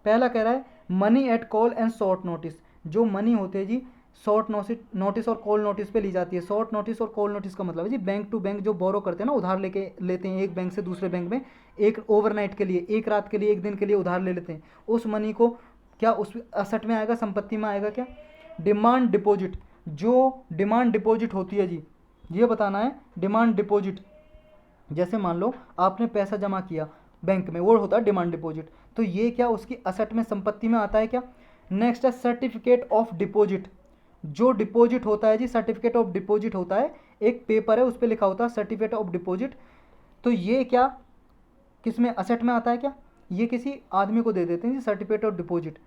पहला कह रहा है money at call and short notice, जो मनी होते हैं जी शॉर्ट नोटिस और कॉल नोटिस पे ली जाती है। शॉर्ट नोटिस और कॉल नोटिस का मतलब है जी बैंक टू बैंक जो बोरो करते हैं ना, उधार लेते हैं एक बैंक से दूसरे बैंक में, एक ओवरनाइट के लिए, एक रात के लिए, एक दिन के लिए उधार ले लेते हैं, उस मनी को क्या उस असेट में आएगा, संपत्ति में आएगा क्या। डिमांड डिपॉजिट, जो डिमांड डिपॉजिट होती है जी, ये बताना है डिमांड डिपॉजिट जैसे मान लो आपने पैसा जमा किया बैंक में, वो होता है डिमांड डिपॉजिट, तो ये क्या उसकी असेट में, संपत्ति में आता है क्या। नेक्स्ट है सर्टिफिकेट ऑफ डिपॉजिट। जो डिपॉजिट होता है जी, सर्टिफिकेट ऑफ डिपॉजिट होता है, एक पेपर है उस पर लिखा होता है सर्टिफिकेट ऑफ डिपॉजिट, तो ये क्या किस में, असेट में आता है क्या, ये किसी आदमी को दे देते हैं जी सर्टिफिकेट ऑफ डिपॉजिट।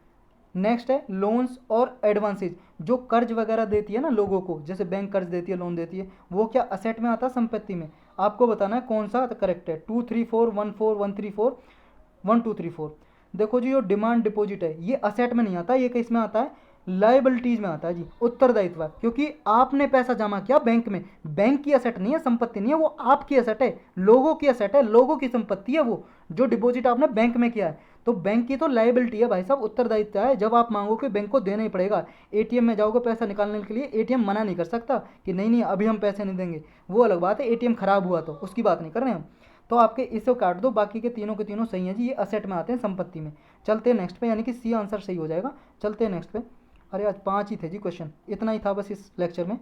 नेक्स्ट है लोन्स और एडवांसेज, जो कर्ज वगैरह देती है ना लोगों को, जैसे बैंक कर्ज देती है, लोन देती है, वो क्या असेट में आता है, संपत्ति में। आपको बताना है कौन सा करेक्ट है, 23414134134। देखो जी, जो डिमांड डिपॉजिट है ये असेट में नहीं आता, ये किस में आता है, लाइबिलिटीज में आता है जी, उत्तरदायित्व, क्योंकि आपने पैसा जमा किया बैंक में, बैंक की असेट नहीं है, संपत्ति नहीं है, वो आपकी असेट है, लोगों की असेट है, लोगों की संपत्ति है वो, जो डिपॉजिट आपने बैंक में किया है। तो बैंक की तो लाइबिलिटी है भाई साहब, उत्तरदायित्व है, जब आप मांगोगे बैंक को देना ही पड़ेगा। एटीएम में जाओगे पैसा निकालने के लिए, एटीएम मना नहीं कर सकता कि नहीं नहीं अभी हम पैसे नहीं देंगे, वो अलग बात है, एटीएम खराब हुआ तो उसकी बात नहीं कर रहे हम। तो आपके इसको काट दो, बाकी के तीनों सही हैं जी, ये असेट में आते हैं, संपत्ति में। चलते हैं नेक्स्ट पे, यानी कि सी आंसर सही हो जाएगा। चलते हैं नेक्स्ट पे। अरे आज 5 ही थे जी क्वेश्चन, इतना ही था बस इस लेक्चर में।